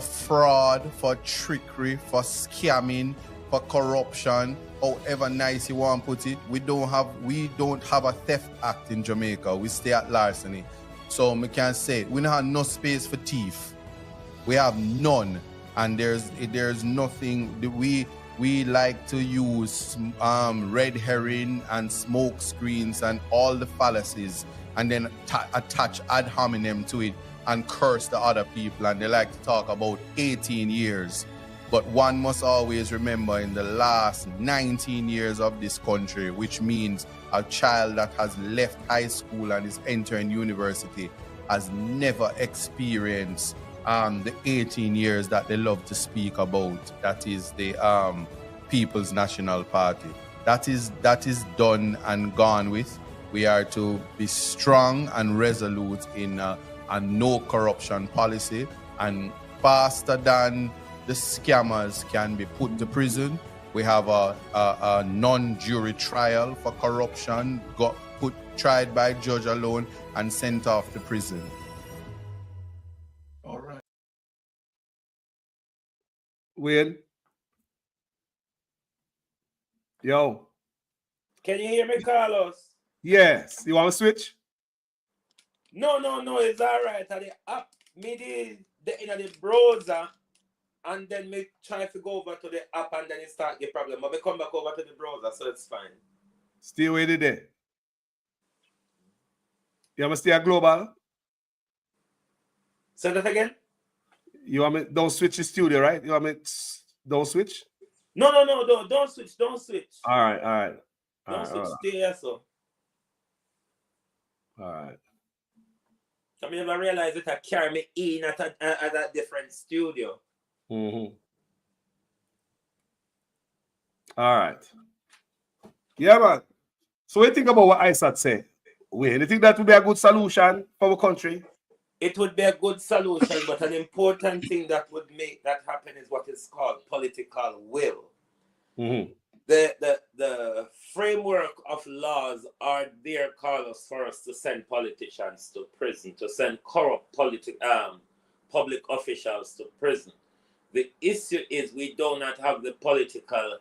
Speaker 9: fraud, for trickery, for scamming, for corruption, however nice you want to put it. We don't have a theft act in Jamaica. We stay at larceny. So we can say we don't have no space for thief. We have none, and there's nothing. We like to use red herring and smoke screens and all the fallacies, and then attach ad hominem to it and curse the other people. And they like to talk about 18 years. But one must always remember, in the last 19 years of this country, which means a child that has left high school and is entering university has never experienced the 18 years that they love to speak about. That is the People's National Party. That is done and gone with. We are to be strong and resolute in a no corruption policy, and faster than the scammers can be put to prison, we have a non-jury trial for corruption, tried by judge alone and sent off to prison.
Speaker 7: All right. Wayne. Yo.
Speaker 8: Can you hear me, Carlos?
Speaker 7: Yes. You want to switch?
Speaker 8: No, it's all right. At the app, in the browser, and then me try to go over to the app, and then it start the problem. But me come back over to the browser, so it's fine.
Speaker 7: Stay away there. You want to stay at global?
Speaker 8: Say that again?
Speaker 7: You want me don't switch the studio, right? You want me don't switch?
Speaker 8: No, don't switch.
Speaker 7: All right.
Speaker 8: Don't switch. Stay here, so.
Speaker 7: All right.
Speaker 8: I never realized that I carry me in at a different studio.
Speaker 7: Mm-hmm. All right. Yeah, man. So what do you think about what ISAT say? Wait, you think that would be a good solution for our country?
Speaker 8: It would be a good solution, but an important thing that would make that happen is what is called political will.
Speaker 7: Mm-hmm.
Speaker 8: The framework of laws are there, Carlos, for us to send politicians to prison, to send corrupt public officials to prison. The issue is we do not have the political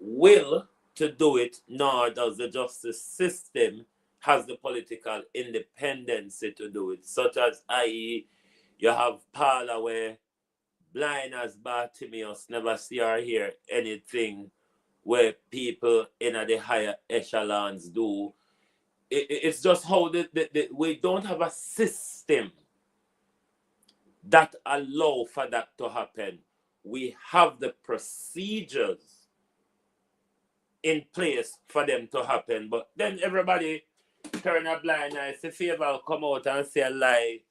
Speaker 8: will to do it, nor does the justice system has the political independence to do it, such as, i.e., you have Paula where blind as Bartimaeus never see or hear anything where people in the higher echelons do. It's just how we don't have a system that allow for that to happen. We have the procedures in place for them to happen, but then everybody turn a blind eye. If favor come out and say a lie,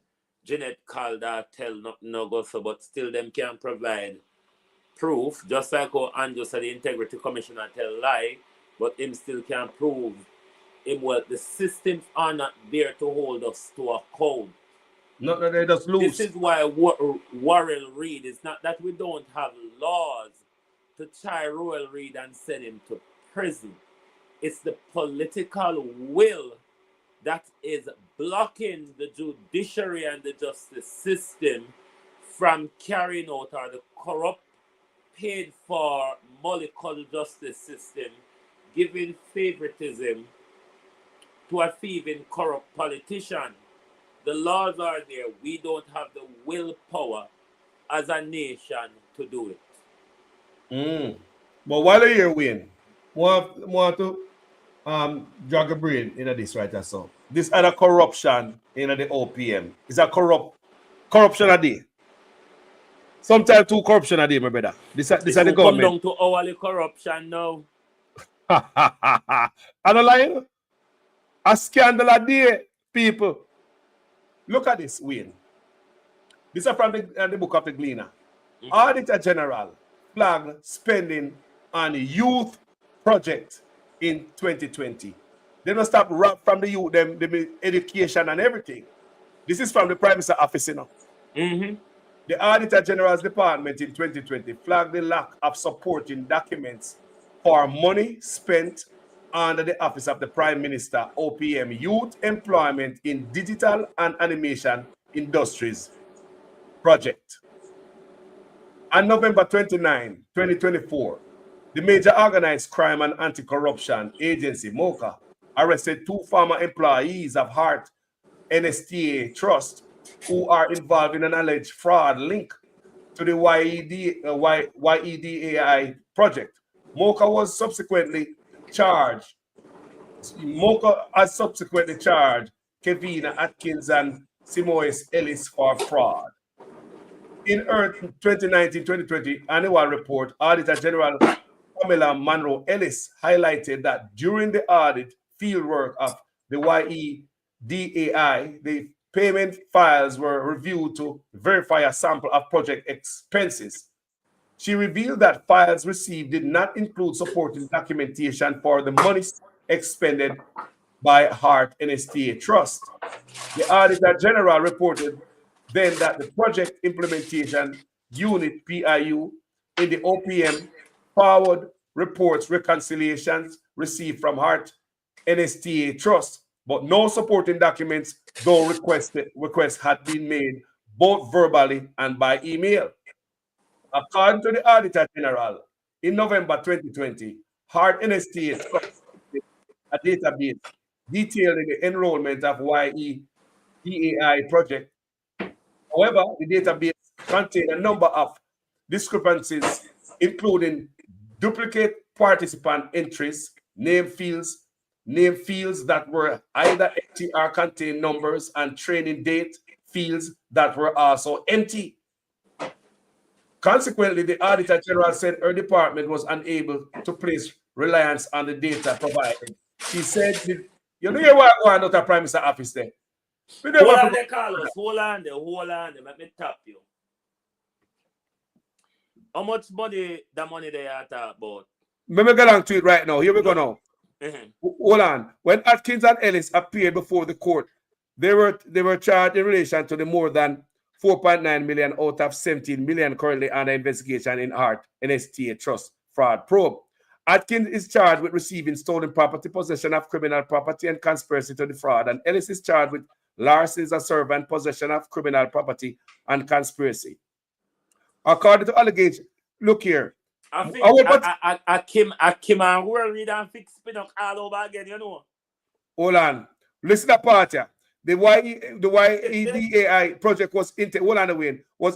Speaker 8: Jeanette Calder tell no go so, but still them can provide proof, just like how Andrew said the Integrity Commissioner tell lie, but him still can prove him. Well, the systems are not there to hold us to account.
Speaker 7: Not that they just lose.
Speaker 8: This is why Warren Reid, it's not that we don't have laws to try Royal Reid and send him to prison. It's the political will that is blocking the judiciary and the justice system from carrying out, or the corrupt, paid for molecule justice system, giving favoritism to a thieving corrupt politician. The laws are there. We don't have the willpower as a nation to do it.
Speaker 7: But while you're here, Wayne, want to drag a brain in this right now. So this other corruption in the OPM is a corruption a day. Sometimes two corruption a day, my brother. This are the government.
Speaker 8: Come down to hourly corruption now.
Speaker 7: I don't lie. A scandal a day, people. Look at this, Wayne. This is from the book of the Gleaner. Auditor General flagged spending on youth project in 2020. They don't stop rap from the youth, them education and everything. This is from the Prime Minister office, you know. The Auditor General's Department in 2020 flagged the lack of supporting documents for money spent under the Office of the Prime Minister, OPM, Youth Employment in Digital and Animation Industries project. On November 29, 2024, the Major Organized Crime and Anti-Corruption Agency, MOCA, arrested 2 former employees of Heart NSTA Trust who are involved in an alleged fraud link to the YEDAI project. MOCA was subsequently charged. MOCA has subsequently charged Kevina Atkins and Simoes Ellis for fraud. In her 2019-2020 annual report, Auditor General Pamela Monroe Ellis highlighted that during the audit fieldwork of the YEDAI, the payment files were reviewed to verify a sample of project expenses. She revealed that files received did not include supporting documentation for the monies expended by Heart NSTA Trust. The Auditor General reported then that the Project Implementation Unit, PIU, in the OPM forward reports reconciliations received from Heart NSTA Trust, but no supporting documents, though requests had been made both verbally and by email. According to the Auditor General, in November 2020, Heart NSTA Trust a database detailing the enrollment of YEDAI project. However, the database contained a number of discrepancies, including duplicate participant entries, name fields that were either empty or contained numbers, and training date fields that were also empty. Consequently, the Auditor General said her department was unable to place reliance on the data provided. She said, you know why I want out of Prime Minister office there?
Speaker 8: Hold on there, Carlos. Hold on there. Let me tap you. How much money they are talking about?
Speaker 7: Let me get on to it right now. Here we go now. Hold on. When Atkins and Ellis appeared before the court, they were charged in relation to the more than 4.9 million out of 17 million currently under investigation in Heart NSTA Trust fraud probe. Atkins is charged with receiving stolen property, possession of criminal property, and conspiracy to defraud, and Ellis is charged with larceny as a servant, possession of criminal property, and conspiracy. According to allegations, look here,
Speaker 8: I think
Speaker 7: Oh, but
Speaker 8: I came and worried and fix Pinnock all over again, you know.
Speaker 7: hold on. Listen to that part here. The YEDAI project was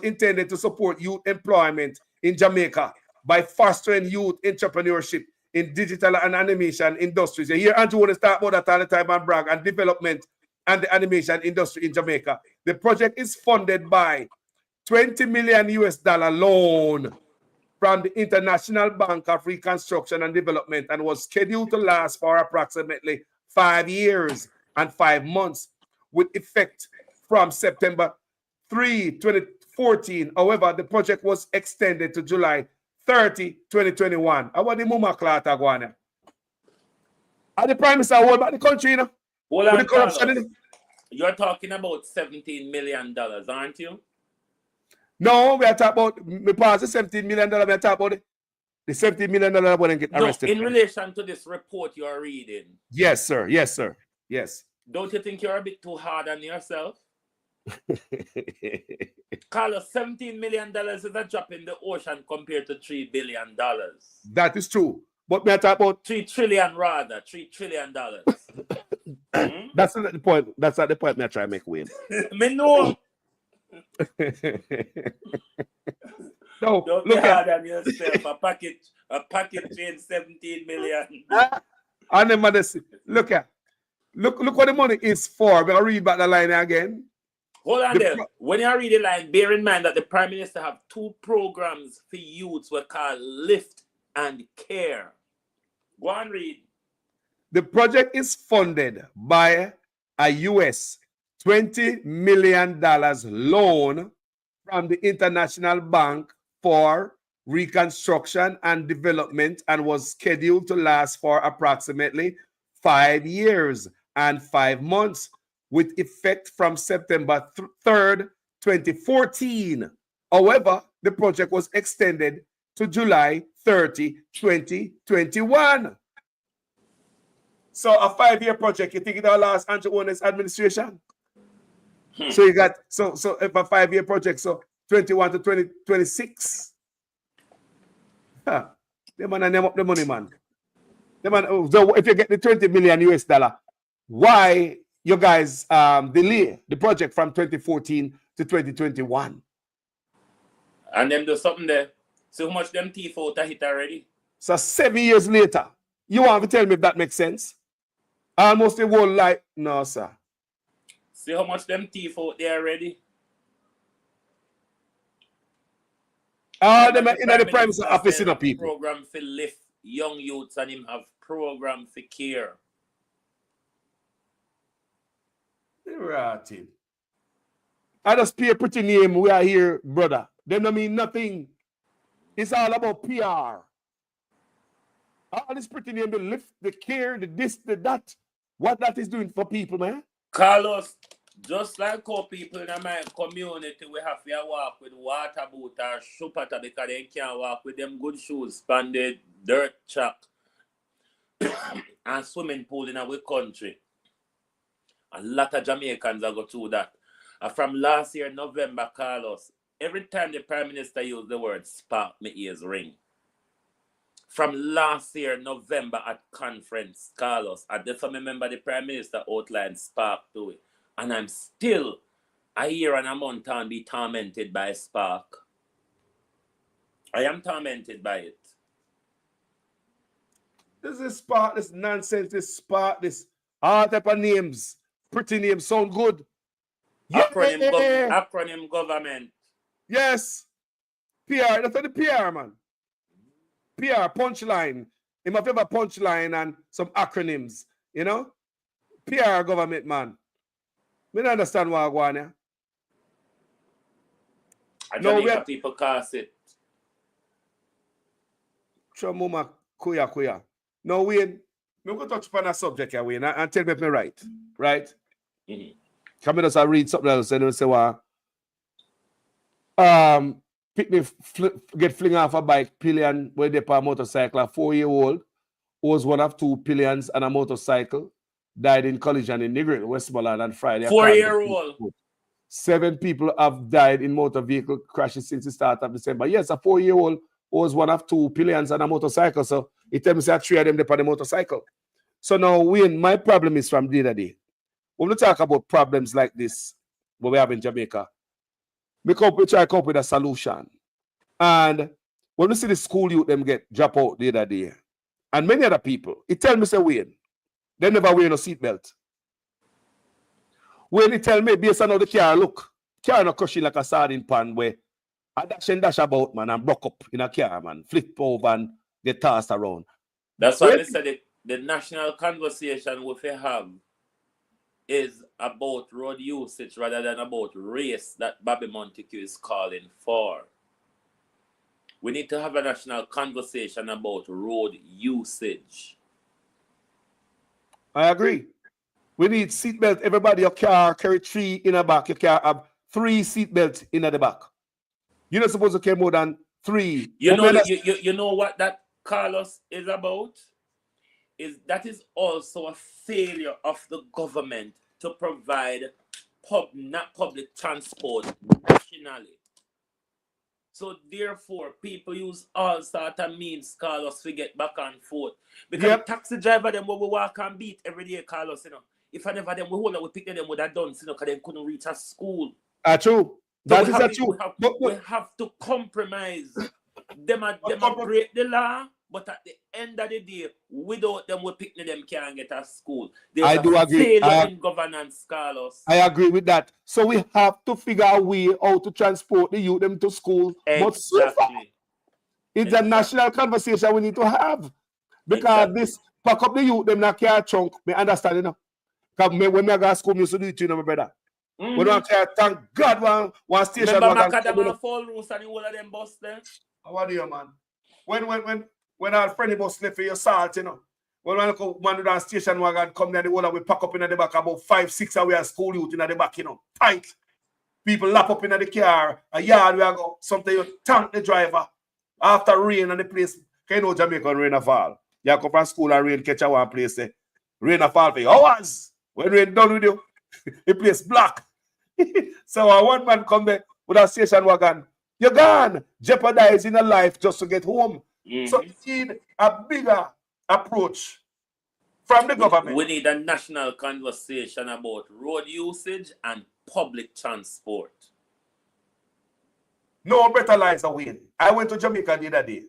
Speaker 7: intended to support youth employment in Jamaica by fostering youth entrepreneurship in digital and animation industries. You hear Andrew want to start about that all the time and brag and development and the animation industry in Jamaica. The project is funded by $20 million loan from the International Bank of Reconstruction and Development and was scheduled to last for approximately 5 years and 5 months with effect from September 3, 2014. However, the project was extended to July 30, 2021. How about the Muma Klata Guana? Are the Prime Minister hold back the country, you know?
Speaker 8: Hold on,
Speaker 7: With the corruption in it?
Speaker 8: you're talking about $17 million, aren't you?
Speaker 7: No, we are talking about, me pass the $17 million, we are talking about the $17 million when they get arrested.
Speaker 8: No, in relation to this report you're reading.
Speaker 7: Yes, sir. Yes, sir. Yes.
Speaker 8: Don't you think you're a bit too hard on yourself? Carlos, $17 million is a drop in the ocean compared to $3 billion.
Speaker 7: That is true. But we are talking about
Speaker 8: $3 trillion rather, $3 trillion.
Speaker 7: That's not the point. That's not the point I try to make, Wayne.
Speaker 8: Me know.
Speaker 7: No,
Speaker 8: Don't be
Speaker 7: look
Speaker 8: hard
Speaker 7: at
Speaker 8: on yourself. A package in 17 million.
Speaker 7: and the mother, look what the money is for. We'll read back the line again.
Speaker 8: Hold on there. When you read the line, bear in mind that the Prime Minister have 2 programs for youths we call Lift and Care. Go and read.
Speaker 7: The project is funded by a US $20 million loan from the International Bank for Reconstruction and Development and was scheduled to last for approximately 5 years and 5 months with effect from September 3rd, 2014. However, the project was extended to July 30, 2021. So a 5-year project, you think it'll last Andrew Holness administration? So you got so if a 5-year project, so 21 to 2026. Huh. They man name up the money, man. They man, so if you get the $20 million, why you guys delay the project from 2014 to 2021?
Speaker 8: And them do something there. So how much them teeth out hit already?
Speaker 7: So 7 years later, you want to tell me if that makes sense? Almost the whole life. No, sir.
Speaker 8: See how much them teeth out there already?
Speaker 7: All them in the Prime Minister office in the people.
Speaker 8: Program for lift young youths and him have program for care.
Speaker 7: Right. I just pay a pretty name. We are here, brother. Them don't mean nothing. It's all about PR. All this pretty name, the lift, the care, the this, the that. What that is doing for people, man.
Speaker 8: Carlos, just like how people in my community, we have to walk with water boot or shoe pattern because they can't walk with them good shoes, spandered dirt track and swimming pool in our country. A lot of Jamaicans are go through that. From last year, November, Carlos, every time the Prime Minister used the word spark, my ears ring. From last year, November at conference, Carlos, I definitely remember the Prime Minister outlined spark to it. And I'm still a year and a month and be tormented by spark. I am tormented by it.
Speaker 7: This is spark, this nonsense, this spark, this all type of names. Pretty names sound good.
Speaker 8: Acronym government.
Speaker 7: Yes. PR, that's the PR, man. PR, punchline. He must have a punchline and some acronyms, you know? PR government, man. We don't understand what I want here.
Speaker 8: I don't know if people cast it.
Speaker 7: Chamuma kuya. No, Wayne, I'm going to touch upon a subject here, Wayne, and tell me if I'm right. Right?
Speaker 8: Mm-hmm.
Speaker 7: Come in us, I read something else and they say, well, Pitney get fling off a bike, pillion, where they per motorcycle, a 4-year-old was one of 2 pillions and a motorcycle, died in collision in Negril, Westmoreland on Friday.
Speaker 8: 4-year-old.
Speaker 7: 7 people have died in motor vehicle crashes since the start of December. Yes, a 4-year-old was one of 2 pillions on a motorcycle. So he tell me say 3 of them on the motorcycle. So now my problem is from the other day. When we talk about problems like this, what we have in Jamaica, we try to come up with a solution. And when we see the school youth them get drop out the other day, and many other people, it tell me say Wayne, they never wear no seatbelt. When he tell me based on how the car look, car no crushing like a sardine pan where I dash about, man, and broke up in a car, man, flip over and get tossed around.
Speaker 8: That's why I said the national conversation we have is about road usage rather than about race that Bobby Montague is calling for. We need to have a national conversation about road usage.
Speaker 7: I agree. We need seatbelt. Everybody, your car carry 3 in the back. Your car have 3 seatbelts in the back. You're not supposed to carry more than 3.
Speaker 8: You know what that, Carlos, is about? That is also a failure of the government to provide not public transport nationally. So therefore, people use all sorts of means, Carlos, to get back and forth. Because the taxi driver, them will walk and beat every day, Carlos, you know. If I never them, we hold them, we pick them would have done, you know, because they couldn't reach a school.
Speaker 7: True. That is true.
Speaker 8: We have to compromise. Them break the law, but at the end of the day, without them, we pick them can't get a school.
Speaker 7: I do agree.
Speaker 8: In governance, Carlos.
Speaker 7: I agree with that. So we have to figure a way how to transport the youth them to school.
Speaker 8: Exactly.
Speaker 7: But so far, it's a national conversation we need to have. Because this pack up the youth them in a car trunk, me understand, you know. Because when I go to school, I used to do it, you know, my brother. When I care, thank God one station.
Speaker 8: Remember Macadam fall rules and all of them bus there?
Speaker 7: How are you, man? When our friendly bus left for your salt, you know. When I go man to the station wagon come there, the whole we pack up in the back about 5-6 away school youth in the back, you know. Tight. People lap up in the car, a yard where I go. Sometimes you tank the driver. After rain and the place, you know Jamaica and rain a fall. You come from school and rain catch a one place there. Rain a fall for you. Hours. When rain done with you, the place black. So one man come there with a station wagon. You're gone. Jeopardizing a life just to get home. So you need a bigger approach from the government.
Speaker 8: We need a national conversation about road usage and public transport.
Speaker 7: No better lies a win. I went to Jamaica the other day.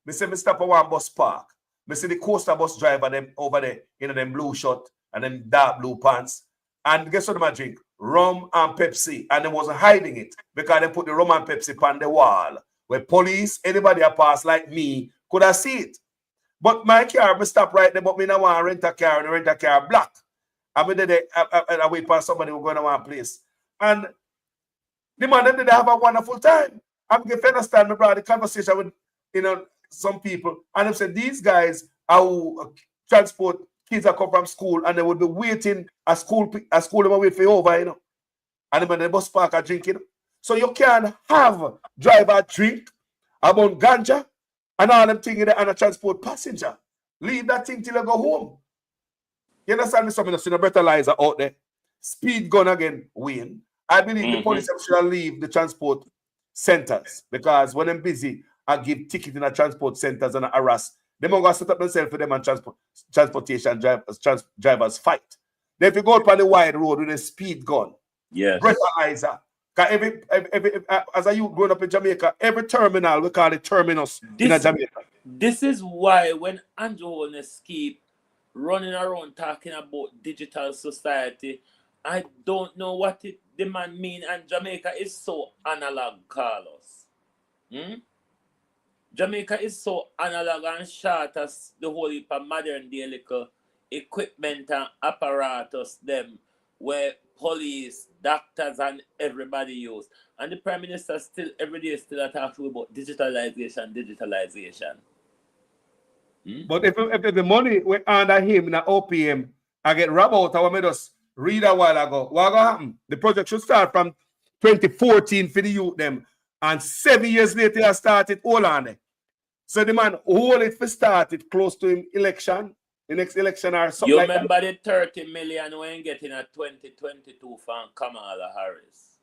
Speaker 7: Me say me stop at one bus park. Me see the coaster bus driver them over there in them blue shirt and them dark blue pants. And guess what I drink? Rum and Pepsi. And they wasn't hiding it because they put the rum and Pepsi on the wall. Where police, anybody that pass like me, could have see it. But my car, me stop right there, but me not want to rent a car, and rent a car black. I mean, I wait for somebody who going to one place. And the man, they have a wonderful time. I'm going to understand, me brother, the conversation with, you know, some people. And they said, these guys are who transport kids that come from school, and they would be waiting at school, they will wait for you over, you know. And then the bus park are drinking. So you can have driver drink about ganja and all them things and a transport passenger. Leave that thing till you go home. You understand me? Something that's in a breathalyzer out there. Speed gun again, Wayne. I believe the police should leave the transport centers because when they're busy, I give tickets in the transport centers and I harass. They're going to set up themselves for them and transportation drivers fight. Then if you go up on the wide road with a speed gun, breathalyzer. Every as a youth growing up in Jamaica, every terminal, we call it terminus in Jamaica.
Speaker 8: This is why when Andrew Holness keep running around talking about digital society, I don't know what the man mean, and Jamaica is so analog, Carlos. Jamaica is so analog and short as the whole heap of modern day little equipment and apparatus them where police, doctors, and everybody use. And the Prime Minister still every day still talking about digitalization.
Speaker 7: But if the money went under him in the OPM, I get robbed out, I want just read a while ago. What going to happen? The project should start from 2014 for the youth them. And 7 years later, I started all on it. So the man hold it for started close to him election. The next election or something
Speaker 8: you
Speaker 7: like
Speaker 8: remember the 30 million when getting a 2022 from Kamala Harris?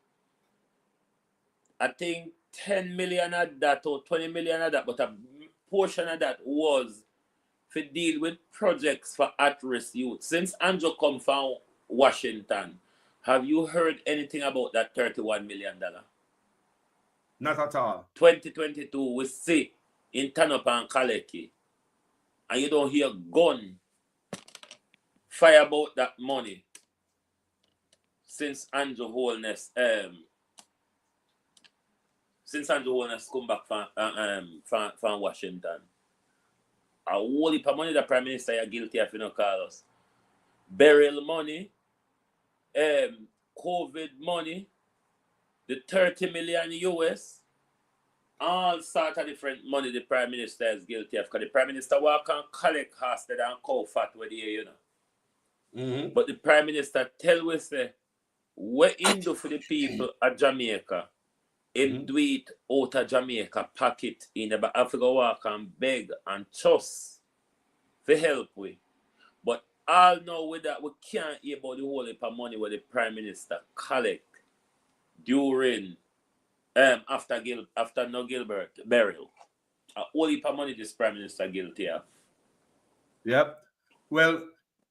Speaker 8: I think 10 million of that or 20 million of that, but a portion of that was to deal with projects for at-risk youth. Since Andrew come from Washington, have you heard anything about that $31 million?
Speaker 7: Not at all.
Speaker 8: 2022, we see in Tanop and Kaleki, and you don't hear gun fire about that money since Andrew Holness come back from Washington. A whole heap of money the Prime Minister is guilty of, Carlos. Burial money, COVID money, the 30 million US, all sort of different money the Prime Minister is guilty of. Because the Prime Minister walk and collect hosted and cow fat with the
Speaker 7: Mm-hmm.
Speaker 8: But the Prime Minister tell us what in do for the people of Jamaica. Him do it out of Jamaica pocket in the Africa walk and beg and trust for help with. But all know with that we can't hear about the whole heap of money where the Prime Minister collect during after no Gilbert burial. A whole heap of money this Prime Minister guilty of.
Speaker 7: Yep. Well,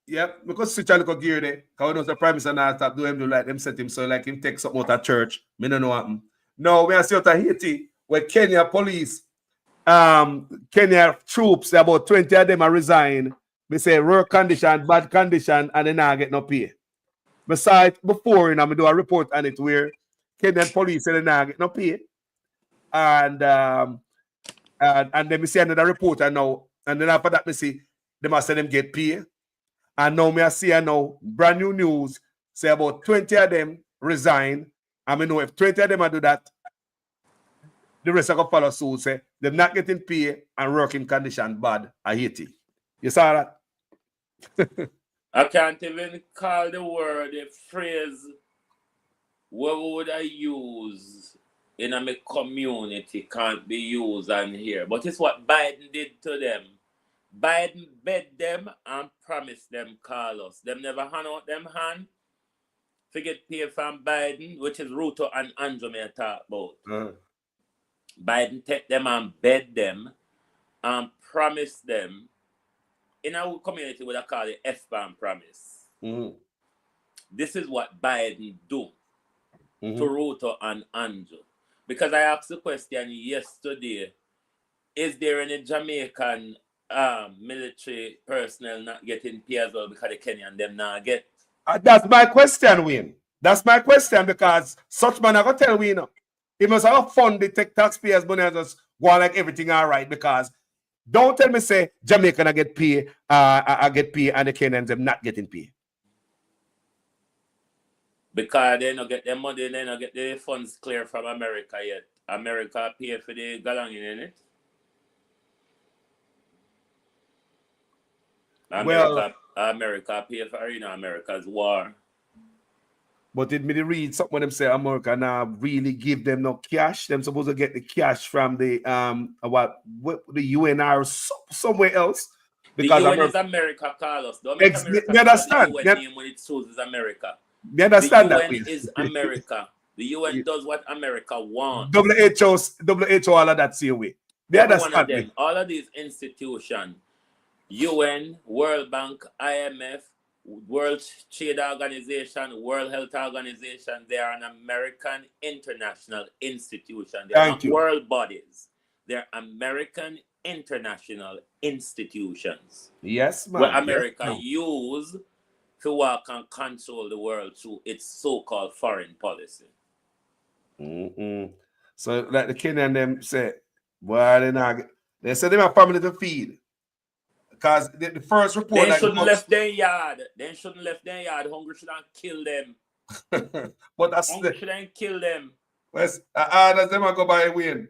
Speaker 7: yep, because switch a little gear there. Because when the Prime Minister now stop doing him like them set him so like him take something out of church. Me don't know what happened. No, we are still out of Haiti where Kenya police, Kenya troops, about 20 of them are resign. We say work condition, bad condition, and they not get no pay. Besides, before I do a report on it where Kenyan police say they not get no pay. And then we see another reporter now, and then after that, we see they must say them get pay. And now I see now brand new news say about 20 of them resign. I mean, know if 20 of them do that, the rest are going to follow suit. Say they're not getting pay and working condition bad at Haiti. You saw that?
Speaker 8: I can't even call the word, the phrase, what would I use in a community can't be used on here. But it's what Biden did to them. Biden bed them and promised them Carlos. Them never hand out them hand. Forget pay from Biden, which is Ruto and Andrew may talk about. Biden take them and bed them and promise them. In our community, we call it F-bomb promise. This is what Biden do to Ruto and Andrew. Because I asked the question yesterday, is there any Jamaican military personnel not getting pay as well because the Kenyan them not get?
Speaker 7: That's my question, Wayne. That's my question because such man I go tell we he must have fund the taxpayers' money and just go on like everything all right because don't tell me say Jamaican I get pay and the Kenyans them not getting pay.
Speaker 8: Because they don't get their money, they don't get the funds clear from America yet. America pay for the galangin in it. America pay for America's war.
Speaker 7: But did me read something them say America now really give them no cash? Them supposed to get the cash from the the UN or somewhere else. Because
Speaker 8: the UN is America, Carlos. Don't make America
Speaker 7: you understand?
Speaker 8: The UN name when it chooses America.
Speaker 7: You understand
Speaker 8: the
Speaker 7: that?
Speaker 8: UN is America. The UN does what America wants.
Speaker 7: WHO, all of that same way. They understand
Speaker 8: them. All of these institutions, UN, World Bank, IMF, World Trade Organization, World Health Organization, they are an American international institution. They are not world bodies. They're American international institutions.
Speaker 7: Yes, man.
Speaker 8: Where America use to work and control the world through its so-called foreign policy.
Speaker 7: So like the Kenyan them say, well, they say they have family to feed. Because the first report...
Speaker 8: They shouldn't left their yard. They shouldn't left their yard. Hungry shouldn't kill them.
Speaker 7: But that's
Speaker 8: Hungry shouldn't kill them.
Speaker 7: Does them go by Wayne?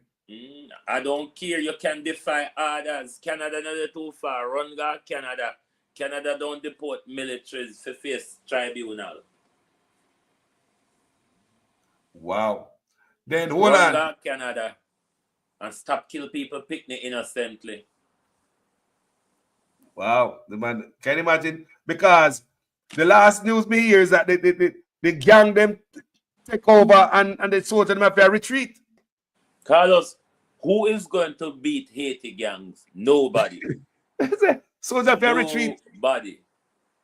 Speaker 8: I don't care. You can defy orders. Canada not too far. Run go Canada. Canada don't deport militaries for face tribunal.
Speaker 7: Wow. Then hold on.
Speaker 8: Canada and stop kill people picnic innocently.
Speaker 7: Wow, the man can you imagine? Because the last news me hear is that the gang them take over and the soldiers them have to retreat.
Speaker 8: Carlos, who is going to beat Haiti gangs? Nobody.
Speaker 7: Soldier for retreat.
Speaker 8: Nobody.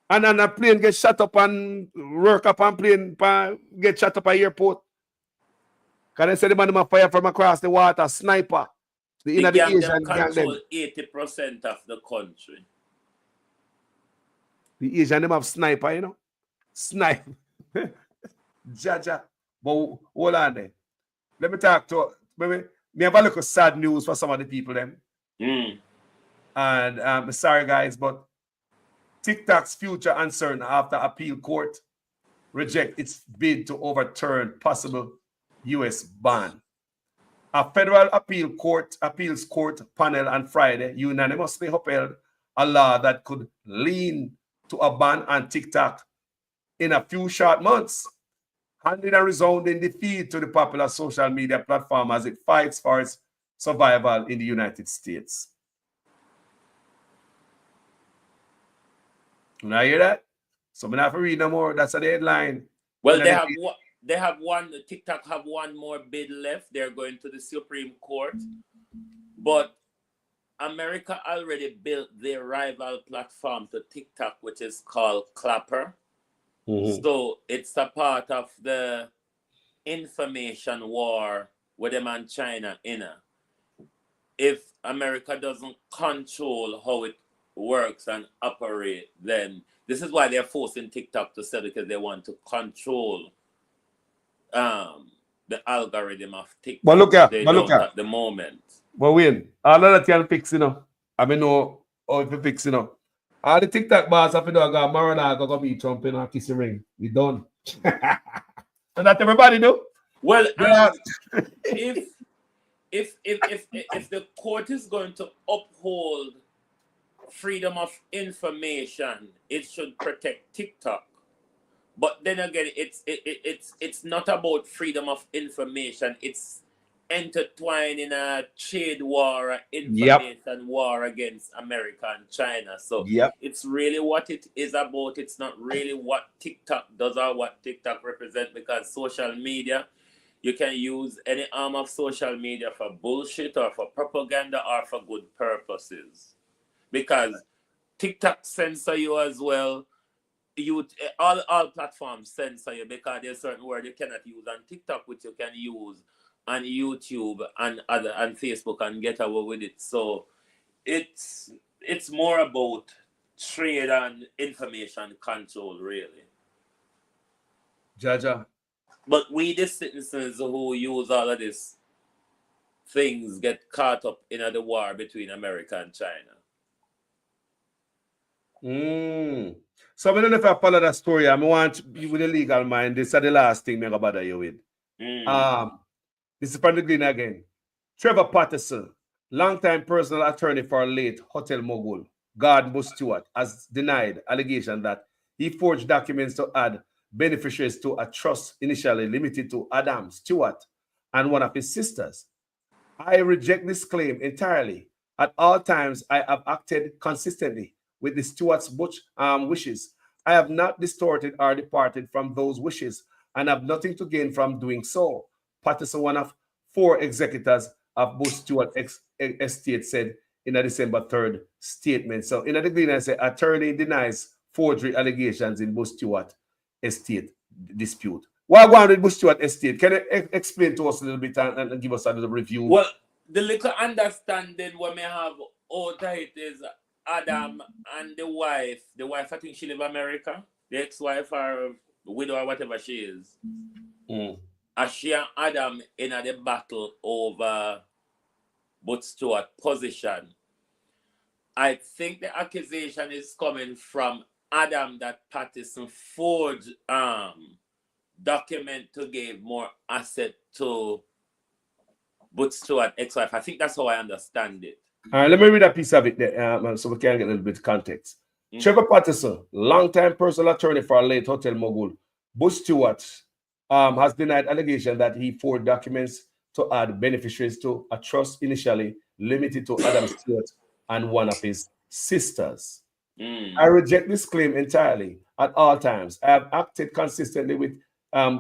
Speaker 7: And then a plane get shut up and work up and plane get shut up at airport. Can they say the man fire from across the water, sniper? The
Speaker 8: The gang
Speaker 7: Asian
Speaker 8: them
Speaker 7: gang
Speaker 8: control
Speaker 7: them.
Speaker 8: 80% of the country.
Speaker 7: The Asian them have sniper, you know? Snipe. Jaja. But hold on there. Let me talk to maybe me have a little sad news for some of the people then. And I'm sorry guys, but TikTok's future uncertain after appeal court reject its bid to overturn possible US ban. A federal appeals court panel on Friday unanimously upheld a law that could lean to a ban on TikTok in a few short months, handing a resounding defeat to the popular social media platform as it fights for its survival in the United States. You hear that? So I'm not have to read no more. That's a headline.
Speaker 8: Well, they have one. TikTok have one more bid left. They're going to the Supreme Court, but America already built their rival platform to TikTok, which is called Clapper. So it's a part of the information war with them and China in it. If America doesn't control how it works and operate, then this is why they're forcing TikTok to sell, because they want to control the algorithm of TikTok.
Speaker 7: But look at
Speaker 8: at the moment.
Speaker 7: But win, all of that can fix, you know. I mean, know how to fix, you know. All the TikTok bars have to do, Maradona go meet Trump and kiss the ring. We done. And that everybody do.
Speaker 8: Well, if the court is going to uphold freedom of information, it should protect TikTok. But then again, it's not about freedom of information. It's intertwined in a trade war, information war against America and China. So it's really what it is about. It's not really what TikTok does or what TikTok represents, because social media, you can use any arm of social media for bullshit or for propaganda or for good purposes. Because TikTok censor you as well. All platforms censor you because there's certain words you cannot use on TikTok, which you can use on YouTube and Facebook and get away with it. So it's more about trade and information control, really.
Speaker 7: Jaja.
Speaker 8: But we, the citizens who use all of these things, get caught up in the war between America and China.
Speaker 7: So I don't know if I follow that story. I want you with a legal mind. This is the last thing I'm going to bother you with. This is from the Glen again. Trevor Patterson, longtime personal attorney for late hotel mogul Gordon Bush Stewart, has denied allegation that he forged documents to add beneficiaries to a trust initially limited to Adam Stewart and one of his sisters. I reject this claim entirely. At all times, I have acted consistently with the Stewart's wishes. I have not distorted or departed from those wishes and have nothing to gain from doing so. Patterson, one of 4 executors of Bush Stewart estate, said in a December 3rd statement. So in the Glen, I say attorney denies forgery allegations in Bush Stewart estate dispute. What going on with Bush Stewart estate? Can you explain to us a little bit and give us a little review?
Speaker 8: Well, the little understanding we may have out of it is Adam and the wife, I think she live in America, the ex-wife or widow or whatever she is. As she and Adam in the battle over Bush Stewart position. I think the accusation is coming from Adam that Patterson forged document to give more asset to Bush Stewart ex-wife. I think that's how I understand it.
Speaker 7: All right, let me read a piece of it there, so we can get a little bit of context. Trevor Patterson, longtime personal attorney for a late hotel mogul Bush Stewart, has denied allegation that he forged documents to add beneficiaries to a trust initially limited to Adam Stewart and one of his sisters. I reject this claim entirely at all times. I have acted consistently with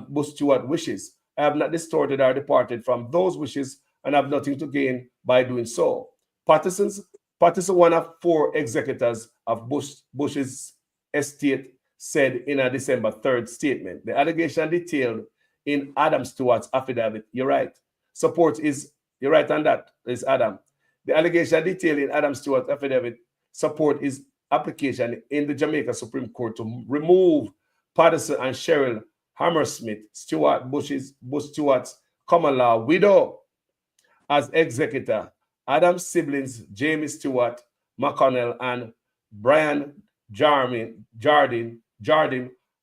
Speaker 7: Bush Stewart wishes. I have not distorted or departed from those wishes and have nothing to gain by doing so. Patterson, one of 4 executors of Bush's estate, said in a December 3rd statement. The allegation detailed in Adam Stewart's affidavit. You're right. You're right on that, is Adam. The allegation detailed in Adam Stewart's affidavit support his application in the Jamaica Supreme Court to remove Patterson and Cheryl Hammersmith, Bush Stewart's common law widow, as executor. Adam's siblings, Jamie Stewart McConnell and Brian Jardine,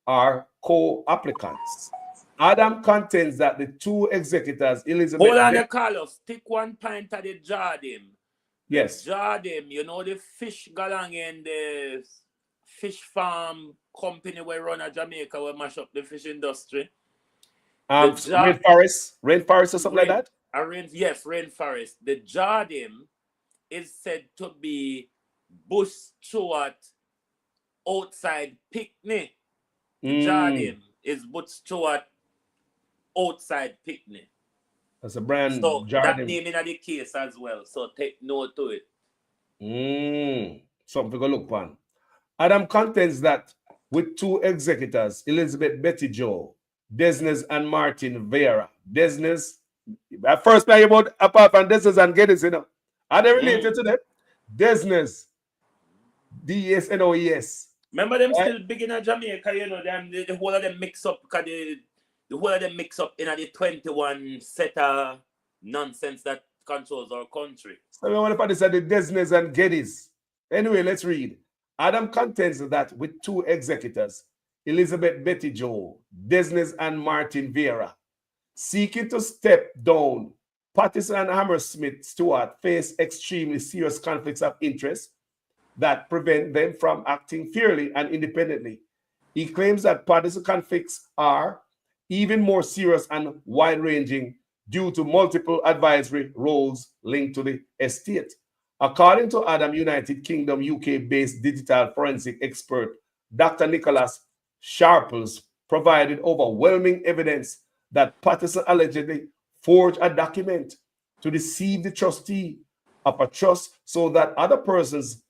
Speaker 7: are co-applicants. Adam contends that the 2 executors, Elizabeth...
Speaker 8: Hold on, Carlos. Take 1 pint at the Jardim.
Speaker 7: Yes.
Speaker 8: Jardim, you know the fish galang and the fish farm company we run at Jamaica, we mash up the fish industry.
Speaker 7: Rainforest or something like that?
Speaker 8: Yes, Rainforest. The Jardim is said to be Bush Stewart outside picnic. Jardim is Bush Stewart outside picnic.
Speaker 7: That's a brand.
Speaker 8: So
Speaker 7: Jardim.
Speaker 8: that name in the case as well. So take note to it.
Speaker 7: Something to go look on. Adam contends that with 2 executors, Elizabeth Betty Joe, Desnes and Martin Vera. Desnes, at first I about apart from Desnes and Geddes, you know. Are they related to them? Desnes, DSNOES.
Speaker 8: Remember them still big in Jamaica, you know, them the whole of them mix up because the whole of them mix up in the 21 set of nonsense that controls our country.
Speaker 7: So we want to put this at the Desnes and Geddes. Anyway, let's read. Adam contends that with 2 executors, Elizabeth Betty Joe, Desnes and Martin Vera, seeking to step down, Patterson and Hammersmith Stewart face extremely serious conflicts of interest that prevent them from acting fairly and independently. He claims that Patterson conflicts are even more serious and wide-ranging due to multiple advisory roles linked to the estate. According to Adam, United Kingdom UK-based digital forensic expert Dr. Nicholas Sharples provided overwhelming evidence that Patterson allegedly forged a document to deceive the trustee of a trust so that other persons,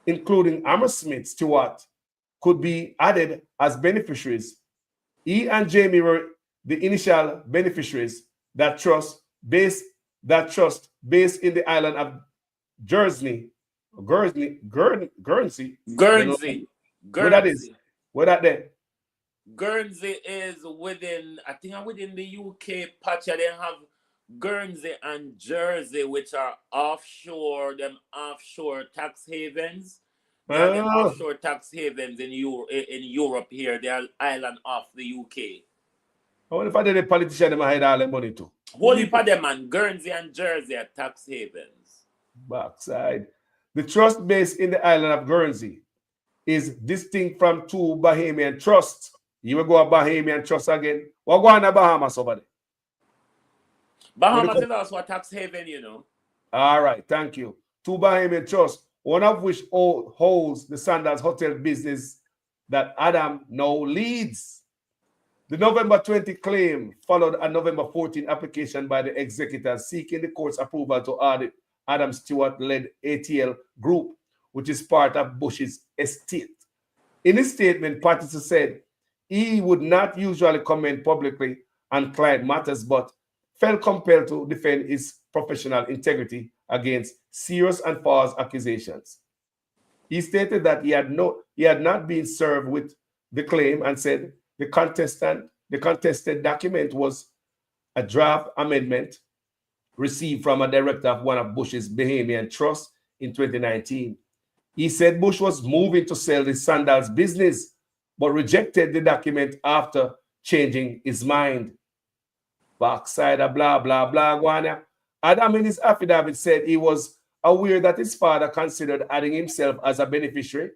Speaker 7: including Hammersmith Stewart, could be added as beneficiaries. He and Jamie were the initial beneficiaries. That trust based in the island of Guernsey. Where that is? Where that there?
Speaker 8: Guernsey is within, I think within the UK patch. They have Guernsey and Jersey, which are offshore tax havens. They are offshore tax havens in Europe here. They are island off the UK.
Speaker 7: I wonder if I did a politician in my head all the money too.
Speaker 8: Holy for them, man. Guernsey and Jersey are tax havens.
Speaker 7: Backside. The trust based in the island of Guernsey is distinct from 2 Bahamian trusts. You will go a Bahamian trust again. What go on the Bahamas over there?
Speaker 8: Bahamas is also a tax haven, you know.
Speaker 7: All right, thank you. 2 Bahamian trusts, one of which holds the Sandals Hotel business that Adam now leads. The November 20 claim followed a November 14 application by the executors seeking the court's approval to audit Adam Stewart-led ATL Group, which is part of Bush's estate. In his statement, Patterson said he would not usually comment publicly on client matters, but felt compelled to defend his professional integrity against serious and false accusations. He stated that he had not been served with the claim and said the contested document was a draft amendment received from a director of one of Bush's Bahamian trusts in 2019. He said Bush was moving to sell the Sandals business, but rejected the document after changing his mind. Backside of blah, blah, blah, guana. Adam in his affidavit said he was aware that his father considered adding himself as a beneficiary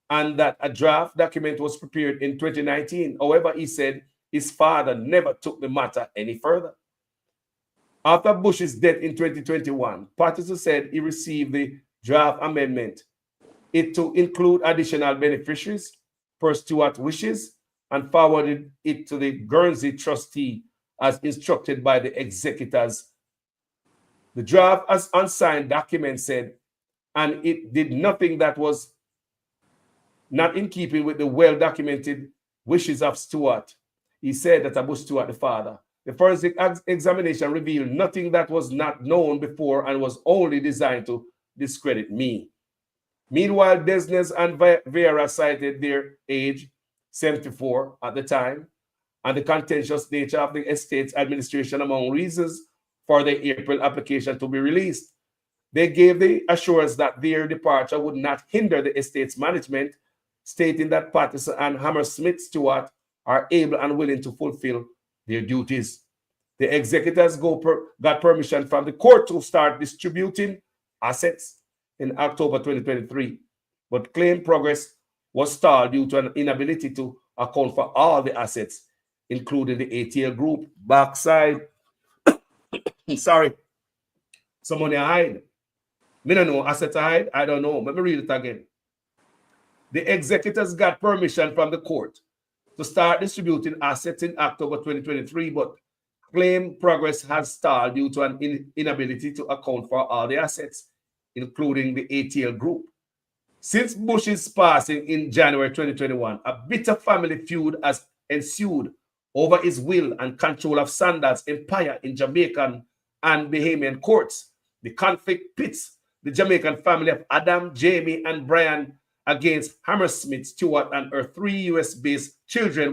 Speaker 7: and that a draft document was prepared in 2019. However, he said his father never took the matter any further. After Bush's death in 2021, Patterson said he received the draft amendment, it to include additional beneficiaries per Stewart's wishes, and forwarded it to the Guernsey trustee as instructed by the executors The draft as unsigned document said, and it did nothing that was not in keeping with the well-documented wishes of Stuart. He said that Bush Stuart, the father. The forensic examination revealed nothing that was not known before and was only designed to discredit me. Meanwhile, Desnes and Vera cited their age, 74 at the time, and the contentious nature of the estate's administration among reasons for the April application to be released. They gave the assurance that their departure would not hinder the estate's management, stating that Patterson and Hammersmith Stewart are able and willing to fulfill their duties. The executors got permission from the court to start distributing assets in October 2023, but claim progress was stalled due to an inability to account for all the assets, including the ATL group. Backside, sorry, some money I hide. Me don't know assets I hide. I don't know. Let me read it again. The executors got permission from the court to start distributing assets in October 2023, but claim progress has stalled due to an inability to account for all the assets, including the ATL group. Since Bush's passing in January 2021, a bitter family feud has ensued over his will and control of Sanders' empire in Jamaican and Bahamian courts. The conflict pits the Jamaican family of Adam, Jamie, and Brian against Hammersmith Stewart and her 3 US-based children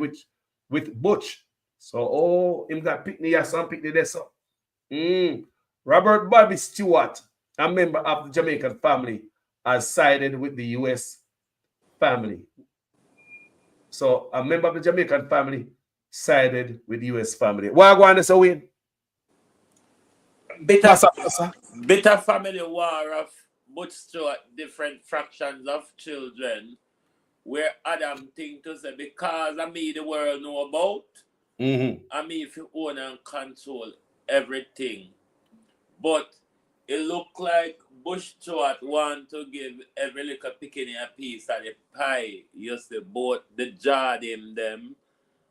Speaker 7: with Butch. So, him got Pitney here, some Pitney there, so. Robert Bobby Stewart, a member of the Jamaican family, has sided with the US family. So, a member of the Jamaican family sided with the US family. Why go on this win?
Speaker 8: Bitter family war of Butch Stewart, different fractions of children, where Adam think to say, because of me the world know about, I mean if you own and control everything. But it look like Bush Stewart want to give every little picking a piece of the pie. You see both the Jardim them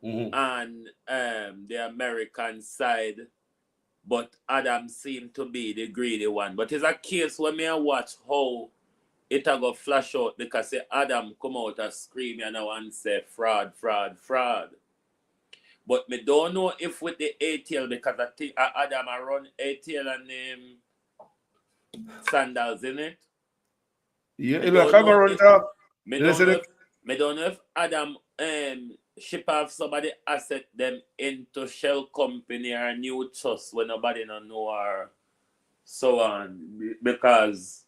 Speaker 8: and the American side. But Adam seemed to be the greedy one. But it's a case when me watch how it a go flash out, because say Adam come out and scream and say fraud, fraud, fraud. But me don't know if with the ATL, because I think Adam I run ATL and Sandals in it.
Speaker 7: Yeah,
Speaker 8: me don't know if Adam ship off somebody asset them into shell company or new trust when nobody don't know or so on, because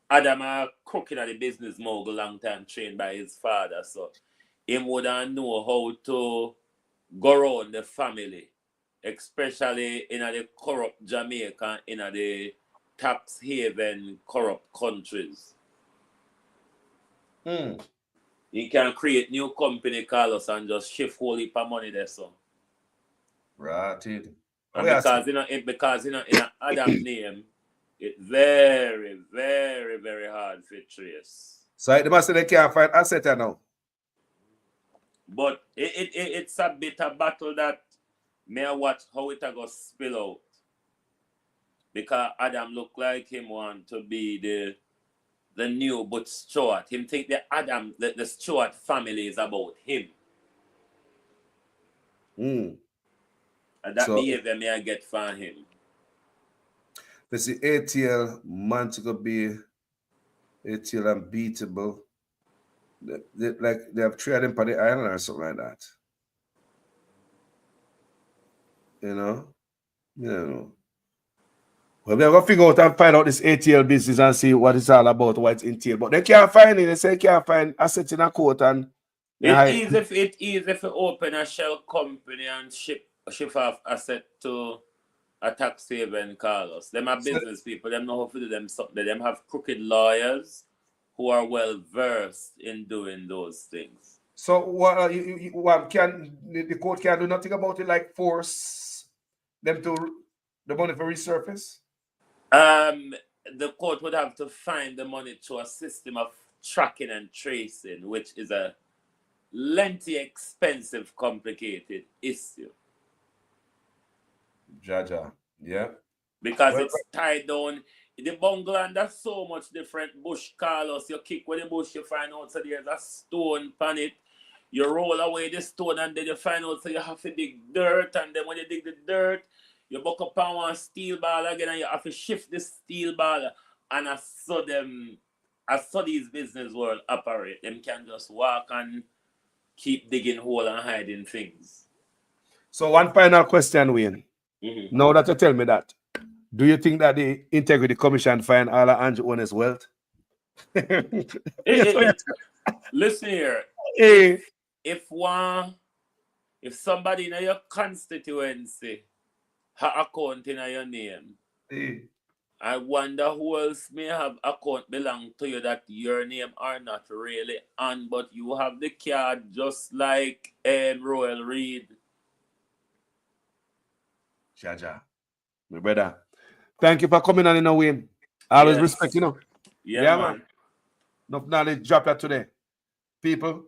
Speaker 8: Adam a cooking at the business mogul long time trained by his father, so him wouldn't know how to go around the family, especially in the corrupt Jamaica, in the tax haven corrupt countries. You can create new company, Carlos, and just shift whole heap of money there, so.
Speaker 7: Right.
Speaker 8: And because in Adam's name, it's very, very, very hard to trace.
Speaker 7: So they must say they can't find asset now.
Speaker 8: But it's a bit of battle that may watch how it go spill out. Because Adam look like him want to be the new Butch Stewart. Him think the Stewart family is about him. And that behavior may I get from him.
Speaker 7: Let's see, ATL, Montego Bay, ATL Unbeatable. They have 3 of them on the island or something like that. You know? Well, they're going to figure out and find out this ATL business and see what it's all about, what it's entailed. But they can't find it. They say they can't find assets in a court. And
Speaker 8: it's easy if you open a shell company and ship off asset to a tax haven, Carlos. Them are business people. Them know how to do them something. Them have crooked lawyers who are well versed in doing those things.
Speaker 7: So what can the court can't do nothing about it, like force them to the money for resurface?
Speaker 8: The court would have to find the money through a system of tracking and tracing, which is a lengthy, expensive, complicated issue.
Speaker 7: Jaja, yeah.
Speaker 8: because it's tied down. The bungalow, that's so much different. Bush, Carlos, you kick with the bush, you find out so there's a stone on it. You roll away the stone and then you find out so you have to dig dirt, and then when you dig the dirt, you buck up on one steel ball again and you have to shift the steel ball. And I saw these business world operate. Them can just walk and keep digging hole and hiding things.
Speaker 7: So one final question, Wayne. Now that you tell me that, do you think that the Integrity Commission find all of Andrew Owner's wealth?
Speaker 8: Listen here. If somebody in your constituency have account in your name, I wonder who else may have account belong to you that your name are not really on, but you have the card just like Royal Reed.
Speaker 7: Jaja, my brother. Thank you for coming on in a Wayne. I always respect, you know.
Speaker 8: Yeah, man.
Speaker 7: Enough knowledge drop that today. People,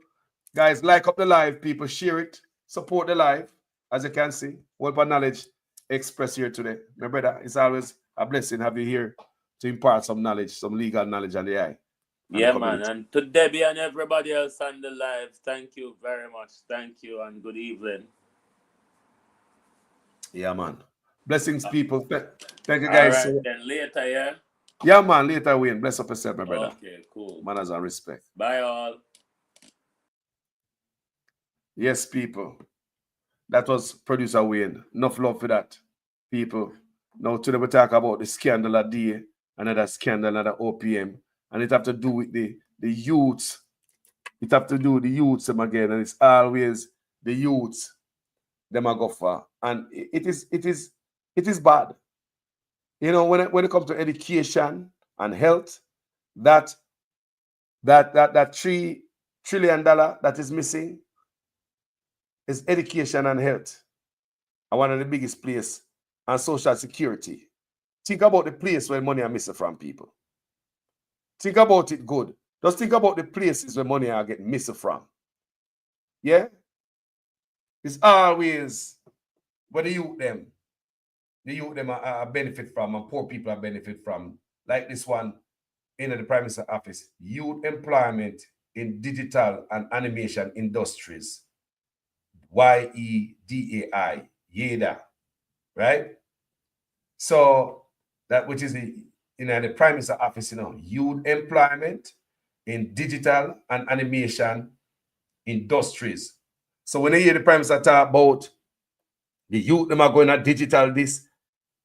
Speaker 7: guys, like up the live, people, share it, support the live. As you can see, what knowledge express here today. My brother, it's always a blessing to have you here to impart some knowledge, some legal knowledge on the eye.
Speaker 8: Yeah, man. And to Debbie and everybody else on the live, thank you very much. Thank you and good evening.
Speaker 7: Yeah, man. Blessings, people. Thank you, guys.
Speaker 8: All right, then later, yeah?
Speaker 7: Yeah, man. Later, Wayne. Bless up yourself, my brother.
Speaker 8: Okay, cool.
Speaker 7: Manners and respect.
Speaker 8: Bye, all.
Speaker 7: Yes, people. That was producer Wayne. Enough love for that, people. Now, today we talk about the scandal of DA, another scandal, another OPM, and it have to do with the youths. It have to do with the youths again, and it's always the youths them I go for, and it is bad. You know, when it comes to education and health, that $3 trillion that is missing is education and health. And one of the biggest place and social security. Think about the place where money are missing from people. Think about it good. Just think about the places where money are getting missing from. Yeah? It's always where the youth them are benefit from, and poor people are benefit from. Like this one in the Prime Minister's office, youth employment in digital and animation industries. YEDAI, YEDA, right? So that which is in the Prime Minister's office, you know, youth employment in digital and animation industries. So when you hear the Prime Minister talk about the youth them are going at digital, this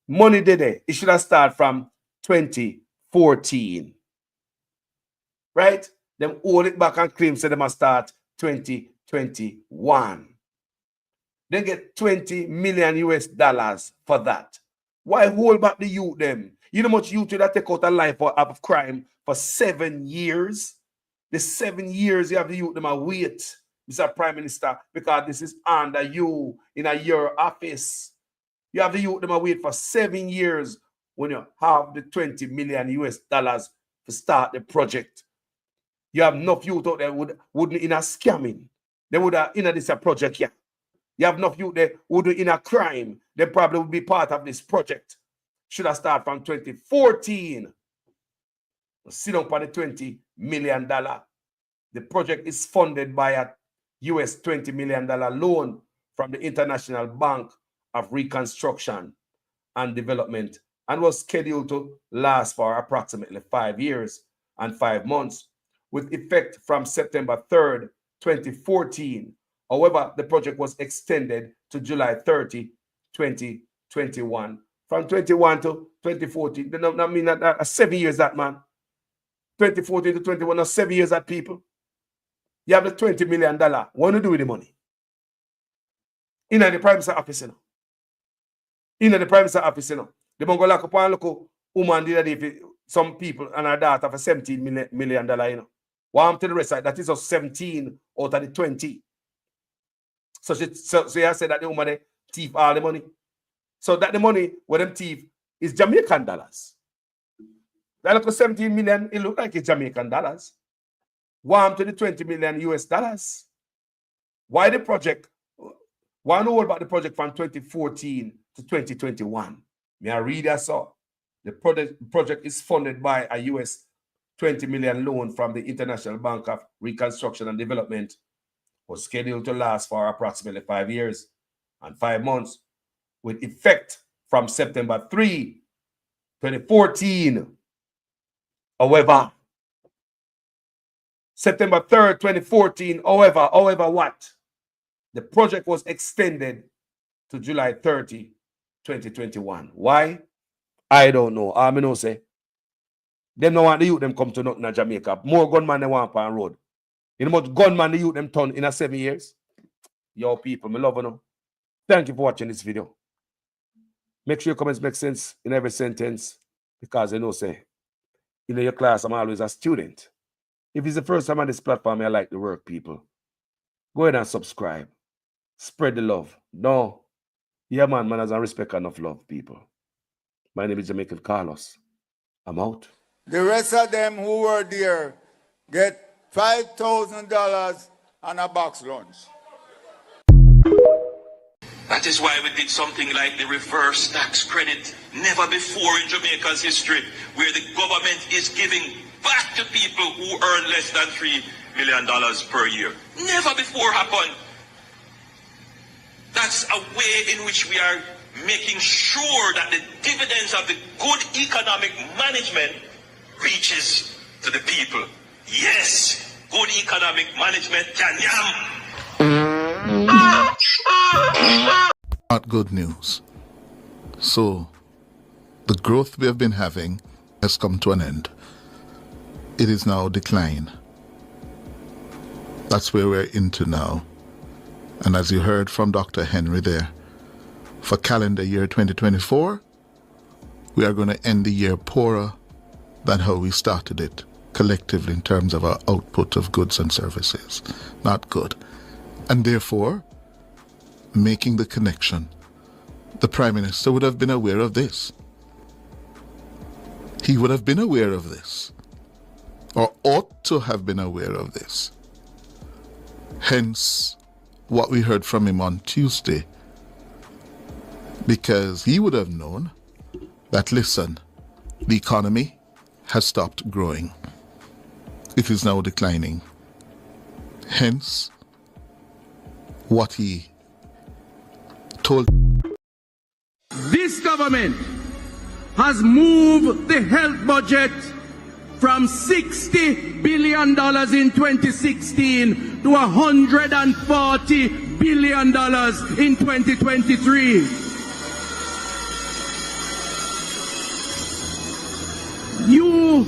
Speaker 7: money there, it should have started from 2014. Right? Them hold it back and claim say they must start 2021. They get $20 million for that. Why hold back the youth them? You know how much youth that take out a life of crime for 7 years? The 7 years you have the youth them a wait, Mr. Prime Minister, because this is under you in your office. You have the youth them a wait for 7 years when you have the $20 million to start the project. You have enough youth out there wouldn't in a scamming. They would have in this project here. You have enough youth there who do in a crime. They probably would be part of this project. Should have started from 2014. Sit down for the $20 million. The project is funded by a US $20 million loan from the International Bank of Reconstruction and Development, and was scheduled to last for approximately 5 years and 5 months, with effect from September 3rd, 2014. However, the project was extended to July 30, 2021. From 21 to 2014. I mean, that 7 years that, man. 2014 to 21, that's 7 years that, people. You have the $20 million. What do you do with the money? In the Prime Minister's office, you know. In the Prime Minister's office, you know. They go lock up and look woman the other day, some people and her daughter for $17 million, you know. One to the rest, that is just 17 out of the 20. So you said that the woman they thief all the money. So that the money with them thief is Jamaican dollars. That look at 17 million, it look like it's Jamaican dollars. One to the $20 million US dollars. Why the project? Why know about the project from 2014 to 2021? May I read that, sir? The project is funded by a US $20 million loan from the International Bank of Reconstruction and Development, was scheduled to last for approximately 5 years and 5 months, with effect from September 3, 2014. However, September 3rd, 2014, however what? The project was extended to July 30, 2021. Why? I don't know. I know say, them no want the youth them come to nothing in Jamaica. More gunman they want on road. You know how much gunman the youth them turn in a 7 years? Yo people, me love you. Thank you for watching this video. Make sure your comments make sense in every sentence, because you know say, in your class I'm always a student. If it's the first time on this platform, I like the work, people. Go ahead and subscribe. Spread the love. No. Yeah, man has a respect enough love, people. My name is Jamaican Carlos. I'm out.
Speaker 10: The rest of them who were there get $5,000 and a box lunch.
Speaker 2: That is why we did something like the reverse tax credit. Never before in Jamaica's history, where the government is giving back to people who earn less than $3 million per year. Never before happened. That's a way in which we are making sure that the dividends of the good economic management reaches to the people. Yes, good economic management can yam.
Speaker 11: Not good news. So, the growth we have been having has come to an end. It is now decline. That's where we're into now. And as you heard from Dr. Henry there, for calendar year 2024, we are going to end the year poorer than how we started it, collectively in terms of our output of goods and services. Not good. And therefore, making the connection, the Prime Minister would have been aware of this. He would have been aware of this, or ought to have been aware of this. Hence, what we heard from him on Tuesday, because he would have known that, listen, the economy has stopped growing. It is now declining. Hence, what he told.
Speaker 5: This government has moved the health budget from $60 billion in 2016 to $140 billion in 2023. You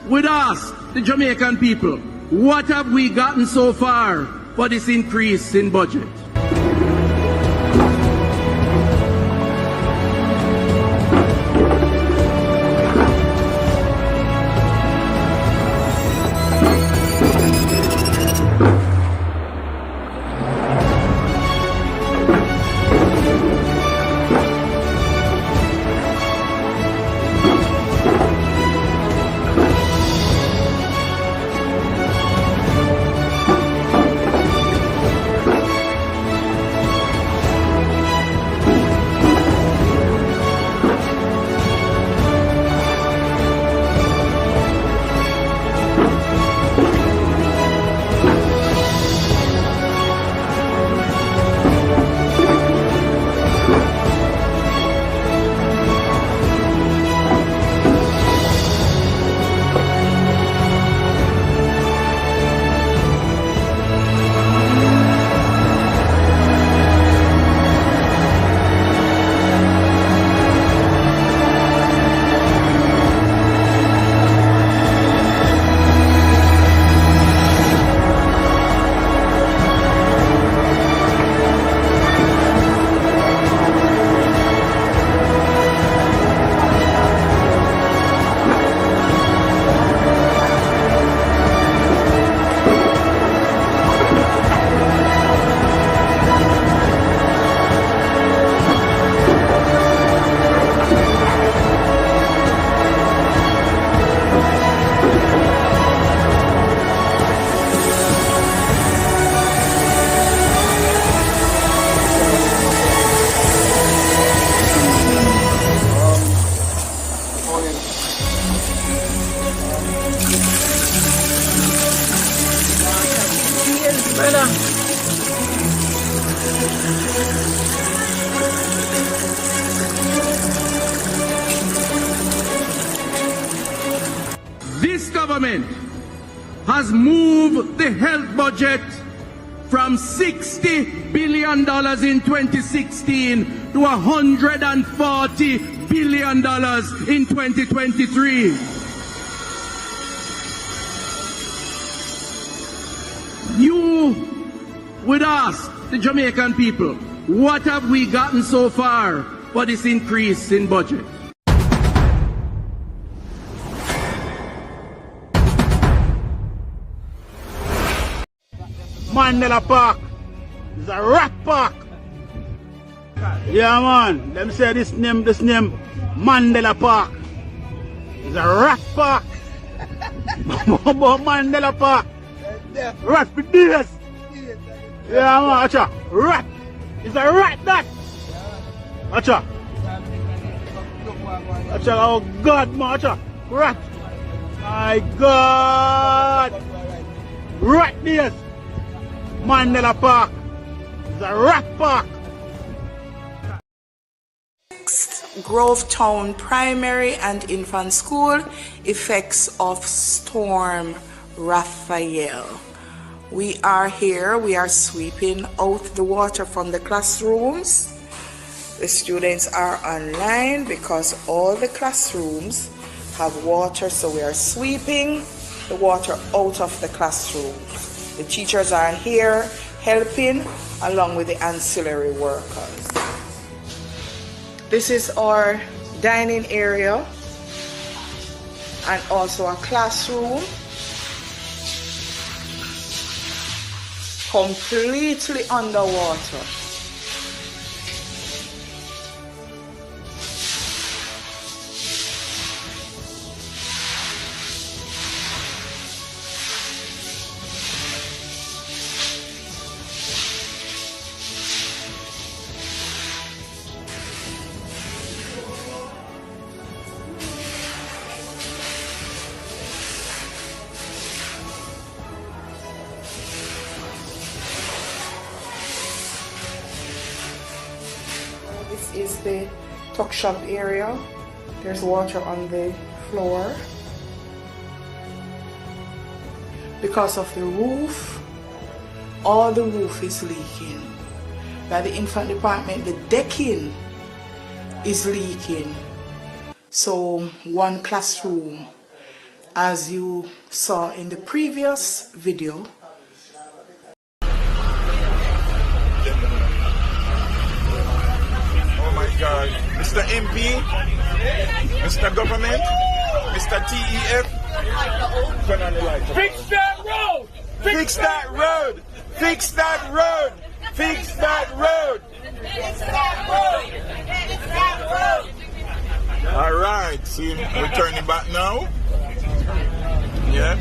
Speaker 5: would ask the Jamaican people, what have we gotten so far for this increase in budget? government has moved the health budget from $60 billion in 2016 to $140 billion in 2023. You would ask the Jamaican people, what have we gotten so far for this increase in budget?
Speaker 10: Mandela Park is a rat park. Yeah, man. Them say this name Mandela Park is a rat park. But Mandela Park, rat for days. Yeah, man. Acha, rat. It's a rat that. Acha. Acha, oh God, man. Acha, rat. My God. Rat days. Mandela Park is a rat park.
Speaker 6: Grovetown Primary and Infant School, effects of Storm Raphael. We are here, we are sweeping out the water from the classrooms. The students are online because all the classrooms have water, so we are sweeping the water out of the classrooms. The teachers are here helping along with the ancillary workers. This is our dining area and also a classroom completely underwater. This is the tuck shop area. There's water on the floor. Because of the roof, all the roof is leaking. By the infant department, the decking is leaking. So one classroom, as you saw in the previous video,
Speaker 12: God. Mr. MP, Mr. Government, Mr. TEF, turn on the light.
Speaker 2: Fix that road!
Speaker 12: Fix that road! Fix that road! Fix that road!
Speaker 2: Fix that road! Fix that road!
Speaker 12: All right, see, we're turning back now. Yeah.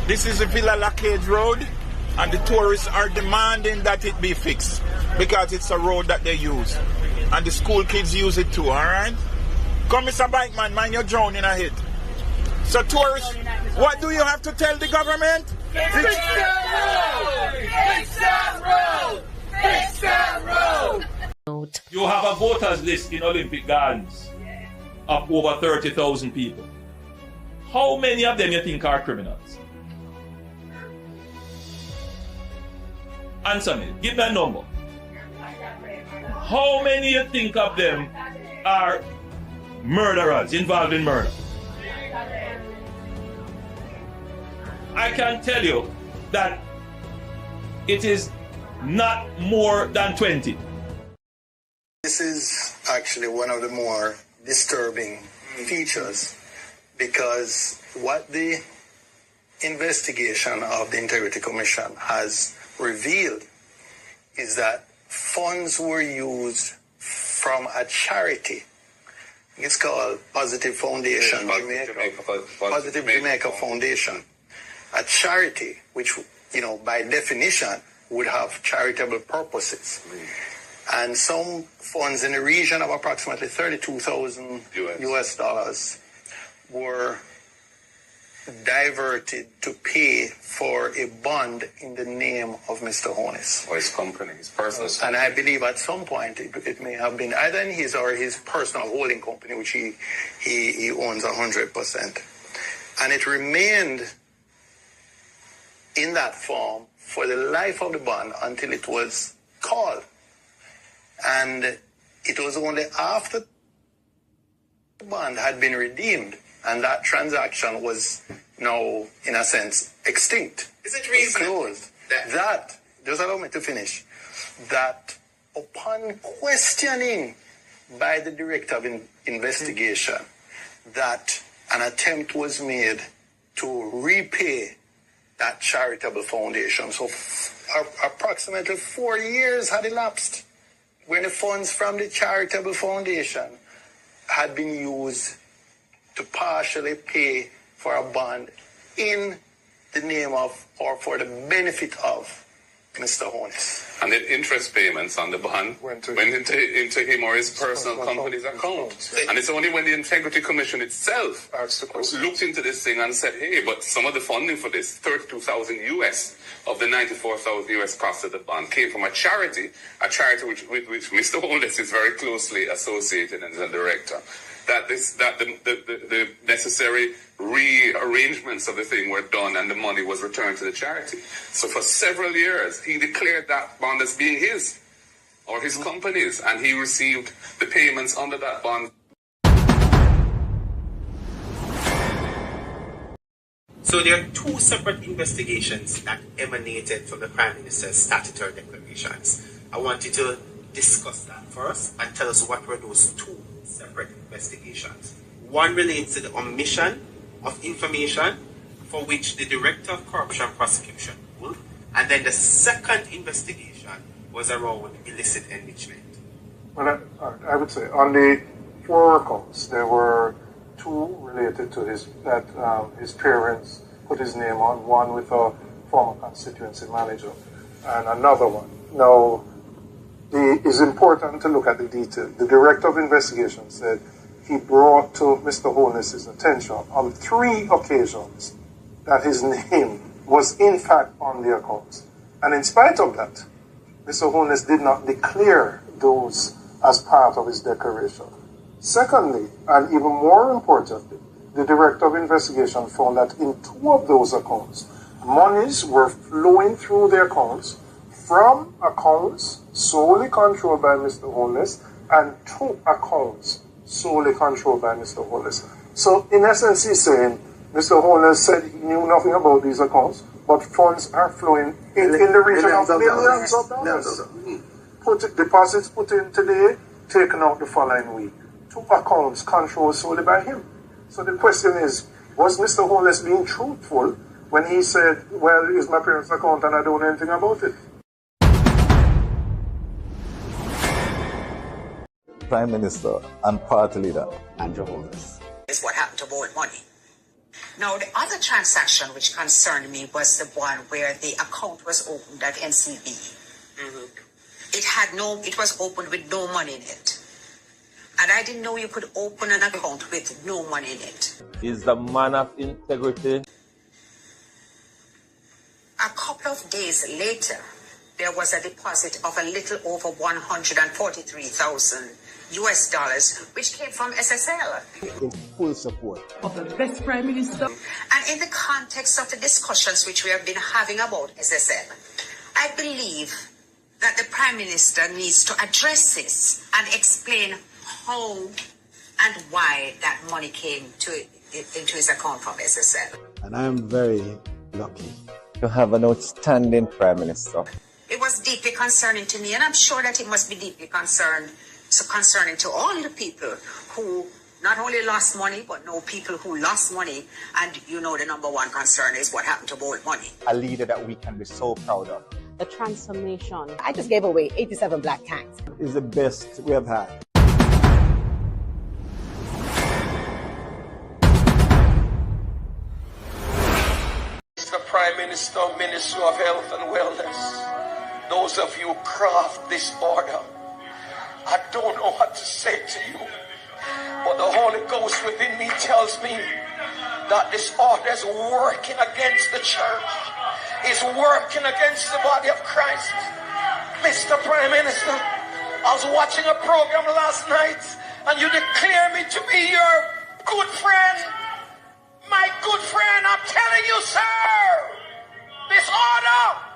Speaker 12: This is the Villa Lacage Road, and the tourists are demanding that it be fixed because it's a road that they use, and the school kids use it too. All right, come, Mr. Bike Man, mind you're drowning ahead. So tourists, what do you have to tell the government?
Speaker 2: Fix that road! Fix that road! Fix that road!
Speaker 3: You have a voters list in Olympic Gardens of over 30,000 people. How many of them you think are criminals? Answer me. Give me a number. How many you think of them are murderers involved in murder? I can tell you that it is not more than 20.
Speaker 13: This is actually one of the more disturbing features, because what the investigation of the Integrity Commission has revealed is that funds were used from a charity. It's called Positive Foundation, Positive Jamaica Foundation, a charity which, by definition, would have charitable purposes. And some funds in the region of approximately $32,000 US dollars were diverted to pay for a bond in the name of Mr. Honus.
Speaker 14: Or his company, his personal company.
Speaker 13: And I believe at some point it may have been either in his or his personal holding company, which he owns 100%. And it remained in that form for the life of the bond until it was called. And it was only after the bond had been redeemed and that transaction was now, in a sense, extinct.
Speaker 14: Is it reasonable?
Speaker 13: Closed. That, just allow me to finish, that upon questioning by the director of investigation that an attempt was made to repay that charitable foundation. So approximately 4 years had elapsed when the funds from the charitable foundation had been used to partially pay for a bond in the name of or for the benefit of Mr. Honus.
Speaker 14: And the interest payments on the bond went into him or his personal company's account. And it's only when the Integrity Commission itself looked into this thing and said, hey, but some of the funding for this, $32,000 US of the $94,000 US cost of the bond, came from a charity with which Mr. Honus is very closely associated as a director. That the necessary rearrangements of the thing were done and the money was returned to the charity. So for several years, he declared that bond as being his or his company's, and he received the payments under that bond.
Speaker 15: So there are two separate investigations that emanated from the Prime Minister's statutory declarations. I want you to discuss that first and tell us what were those two separate investigations. One relates to the omission of information for which the Director of Corruption Prosecution ruled, and then the second investigation was around illicit enrichment.
Speaker 16: Well, I would say on the 4 accounts, there were 2 related to his parents put his name on, one with a former constituency manager and another one. Now, it's important to look at the detail. The Director of Investigation said he brought to Mr. Honus' attention on 3 occasions that his name was in fact on the accounts. And in spite of that, Mr. Honus did not declare those as part of his declaration. Secondly, and even more importantly, the Director of Investigation found that in 2 of those accounts, monies were flowing through the accounts from accounts solely controlled by Mr. Honus and 2 accounts solely controlled by Mr. Honus. So in essence, he's saying Mr. Honus said he knew nothing about these accounts, but funds are flowing in the region of millions of dollars. Deposits put in today, taken out the following week. 2 accounts controlled solely by him. So the question is, was Mr. Honus being truthful when he said, well, it's my parents' account and I don't know anything about it?
Speaker 17: Prime Minister and Party Leader Andrew Holness.
Speaker 18: Is what happened to borrowed money. Now, the other transaction which concerned me was the one where the account was opened at NCB. It was opened with no money in it. And I didn't know you could open an account with no money in it.
Speaker 8: Is the man of integrity.
Speaker 18: A couple of days later, there was a deposit of a little over $143,000 US dollars, which came from SSL.
Speaker 17: In full support
Speaker 18: of the best Prime Minister. And in the context of the discussions which we have been having about SSL, I believe that the Prime Minister needs to address this and explain how and why that money came into his account from SSL.
Speaker 17: And I am very lucky to have an outstanding Prime Minister.
Speaker 18: It was deeply concerning to me, and I'm sure that it must be deeply concerning to all the people who not only lost money, but know people who lost money. And the number one concern is what happened to borrowed money.
Speaker 17: A leader that we can be so proud of.
Speaker 19: The transformation. I just gave away 87 black tanks.
Speaker 17: Is the best we have had.
Speaker 20: Mr. Prime Minister, Minister of Health and Wellness, those of you who craft this order, I don't know what to say to you, but the Holy Ghost within me tells me that this order is working against the church, is working against the body of Christ. Mr. Prime Minister, I was watching a program last night and you declare me to be your good friend. My good friend, I'm telling you, sir, this order,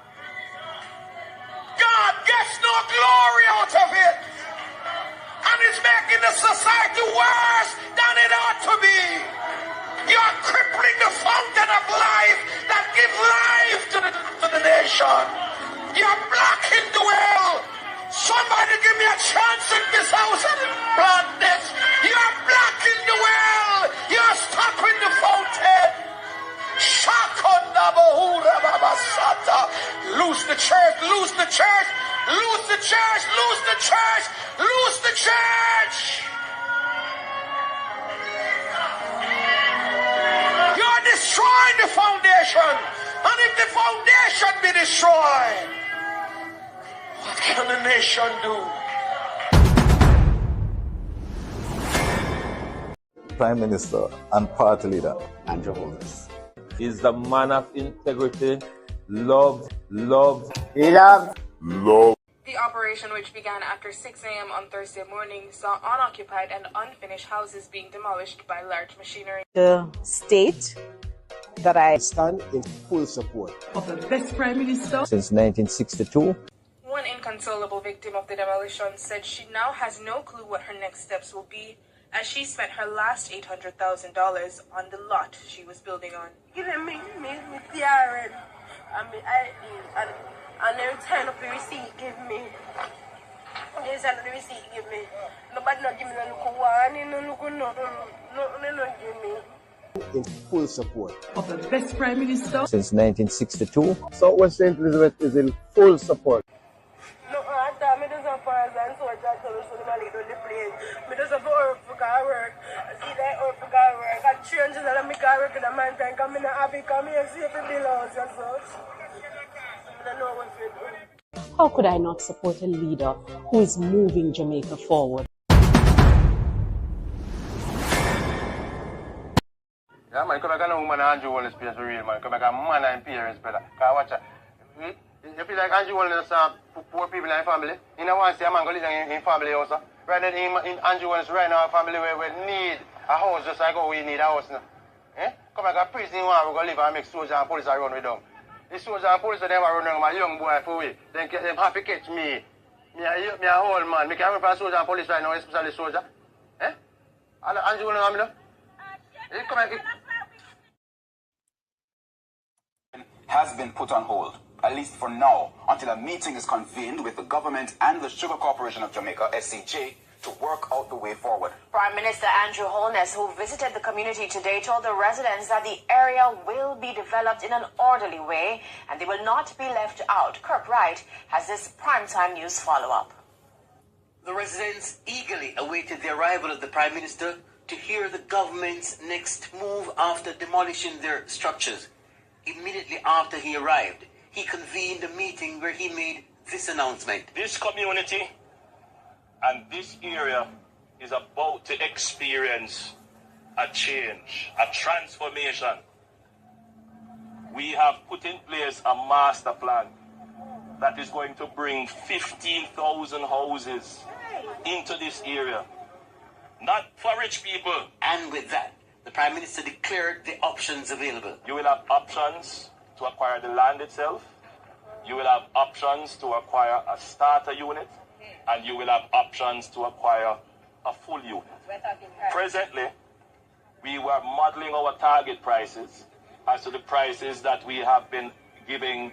Speaker 20: God gets no glory out of it. And it's making the society worse than it ought to be. You're crippling the fountain of life that gives life to the nation. You're blocking the well. Somebody give me a chance in this house and plant this. You're blocking the well. You're stopping the fountain. Lose the church, lose the church, lose the church, lose the church, lose the church. You're destroying the foundation. And if the foundation be destroyed, what can the nation do?
Speaker 17: Prime Minister and Party Leader Andrew Holness
Speaker 8: is the man of integrity, love.
Speaker 21: The operation, which began after 6 a.m. on Thursday morning, saw unoccupied and unfinished houses being demolished by large machinery.
Speaker 19: The state that I
Speaker 17: stand in full support
Speaker 19: of the best Prime Minister
Speaker 17: since 1962.
Speaker 21: One inconsolable victim of the demolition said she now has no clue what her next steps will be, as she spent her last $800,000 on the lot she was building on.
Speaker 22: Giving me TRN and my ID and every time of the receipt give me. Every time of the receipt give me. Nobody not give me no look one, no look no give me.
Speaker 17: In full support
Speaker 19: of the best Prime Minister
Speaker 17: since 1962. Southwest St. Elizabeth is in full support.
Speaker 22: No, I thought me just a pass and so I just tell us to the plane. Me just have to work for work. I see that work for work. I change that I make work in the mountain. Come in and have it come here, see if it belongs and such. I don't know what to do.
Speaker 19: How could I not support a leader who is moving Jamaica forward?
Speaker 23: Yeah, man, come back and woman Andrew Holness place for real, man. Come back and man and parents, brother. Because watch out. You feel like Andrew Holness poor people in the family? You know, want to see a man go live in family also. Right now, in Andrew Holness right now, a family where we need a house just like how we need a house now. Eh? Come back and prison, we go live and make soldiers and police run with them. The soldiers and police, they never run with my young boy for we. Then them happy catch me. Me a whole man. Me can run for soldier and police right now, especially soldier. Eh? Andrew Holness, you know? Come back.
Speaker 24: Has been put on hold, at least for now, until a meeting is convened with the government and the Sugar Corporation of Jamaica, SCJ, to work out the way forward.
Speaker 25: Prime Minister Andrew Holness, who visited the community today, told the residents that the area will be developed in an orderly way and they will not be left out. Kirk Wright has this primetime news follow-up.
Speaker 26: The residents eagerly awaited the arrival of the Prime Minister to hear the government's next move after demolishing their structures. Immediately after he arrived, he convened a meeting where he made this announcement.
Speaker 2: This community and this area is about to experience a change, a transformation. We have put in place a master plan that is going to bring 15,000 houses into this area. Not for rich people.
Speaker 26: And with that, the Prime Minister declared the options available.
Speaker 2: You will have options to acquire the land itself. You will have options to acquire a starter unit. And you will have options to acquire a full unit. Presently, we were modeling our target prices as to the prices that we have been giving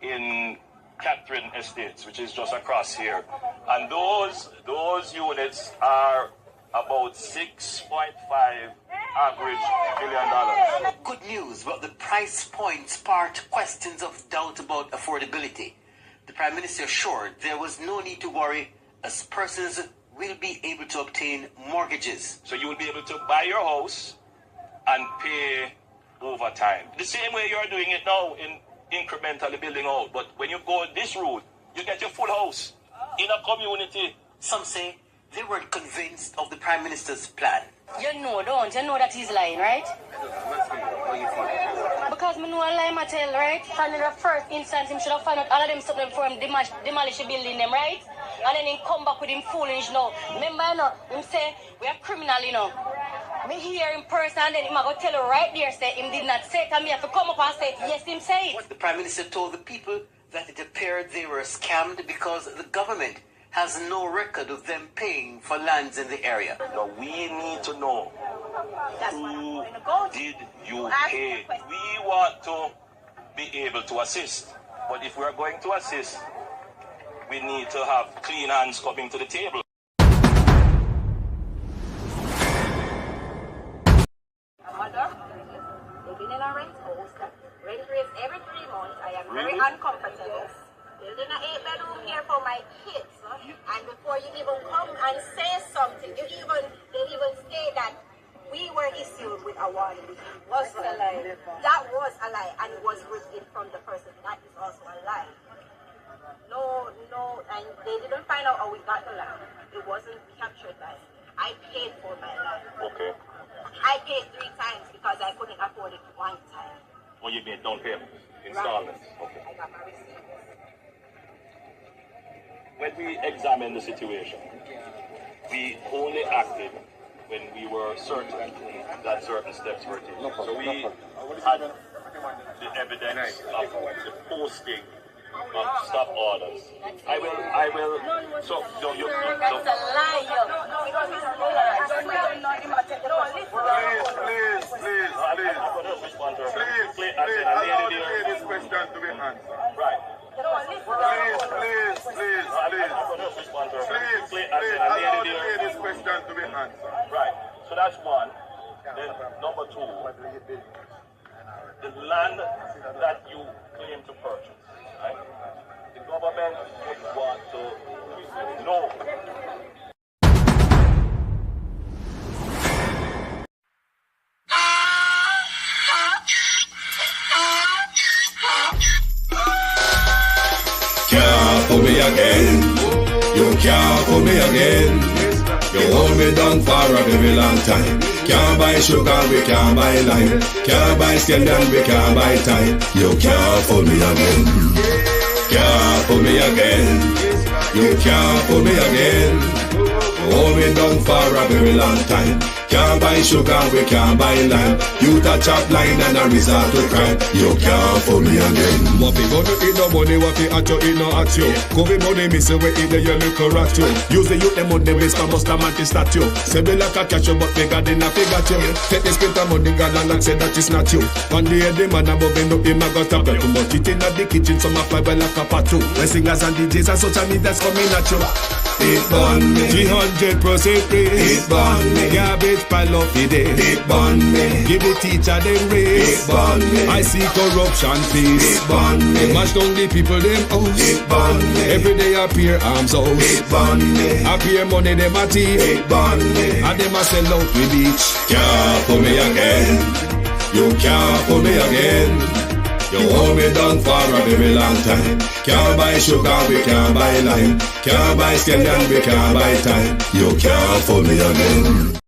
Speaker 2: in Catherine Estates, which is just across here. And those units are about 6.5 average $1 billion.
Speaker 26: Good news, but the price point sparked questions of doubt about affordability. The Prime Minister assured there was no need to worry as persons will be able to obtain mortgages.
Speaker 2: So you will be able to buy your house and pay over time. The same way you're doing it now in incrementally building out. But when you go this route, you get your full house in a community.
Speaker 26: Some say they weren't convinced of the Prime Minister's plan.
Speaker 1: You know, don't you know that he's lying, right? Because me know a lie, I tell, right? And in the first instance, him should have found out all of them something for him demolish the building them, right? And then he come back with him foolish, you know. Remember, you know, him say, we are criminal, you know. Me hear in person, and then him I go tell you right there, say, him did not say it, and me have to come up and say, yes, him say it.
Speaker 26: The Prime Minister told the people that it appeared they were scammed because the government has no record of them paying for lands in the area.
Speaker 2: Now we need to know who did you pay. We want to be able to assist, but if we are going to assist, we need to have clean hands coming to the table.
Speaker 4: Mother, they've been in a rent house, rent raise every 3 months. I am very uncomfortable. Building an 8-bedroom here for my kids, and before you even come and say something, they even say that we were issued with a warning, which was a lie. That was a lie, and it was written from the person. That is also a lie. No, and they didn't find out how we got the land. It wasn't captured by me. I paid for my land.
Speaker 2: Okay.
Speaker 4: I paid 3 times because I couldn't afford it 1 time.
Speaker 2: Well, you made down payment, installments. Okay.
Speaker 4: I got my receipt.
Speaker 2: When we examined the situation, we only acted when we were certain that certain steps were taken. So we had the evidence of the posting of stop orders. I will. So no, you.
Speaker 4: That's a lie.
Speaker 2: Please. I'm going to respond to her. Please. Allow the lady's question to be answered. Right. Please. I'm going to respond to her. Please. Allow the lady's question to be answered. Right. So that's one. Then number 2, the land that you claim to purchase. Right? The government would want to know.
Speaker 5: Can't fool me again. You can't fool me again. You hold me down for a very long time. Can't buy sugar, we can't buy lime. Can't buy scandal, we can't buy time. You can't fool me again. Can't fool me again. You can't fool me again. Hold me down for a very long time. Can't buy sugar, we can't buy lime. You touch up line and a resort to crime. You can't fool me again.
Speaker 7: What fi gonna eat no money, what fi at you, eat no at you. COVID money, me say we eat the your little rat you. Use the youth, them on the base, but must a man to statue. Say me like a catch you, but me got in a figure you. Take the spit of money, gal and say that it's not you. One day the man above end up him a got up. Too much it in the kitchen, some a fly like a patu. When singers and DJs and social media's coming at you.
Speaker 5: It burn me.
Speaker 7: 300% raise.
Speaker 5: It burn me.
Speaker 7: Garbage pile up the day.
Speaker 5: It burn me.
Speaker 7: Give the teacher them raise.
Speaker 5: It burn me.
Speaker 7: I see corruption please.
Speaker 5: It burn me.
Speaker 7: They mash down the people them house.
Speaker 5: It burn me.
Speaker 7: Every day appear arms out.
Speaker 5: It burn me.
Speaker 7: Appear money them a thief.
Speaker 5: It burn me.
Speaker 7: And them a sell out with each.
Speaker 5: Can't fool me again. You can't fool me again. You hold me down for a very long time. Can't buy sugar, we can't buy lime. Can't buy scandal, we can't buy time. You can't fool me again.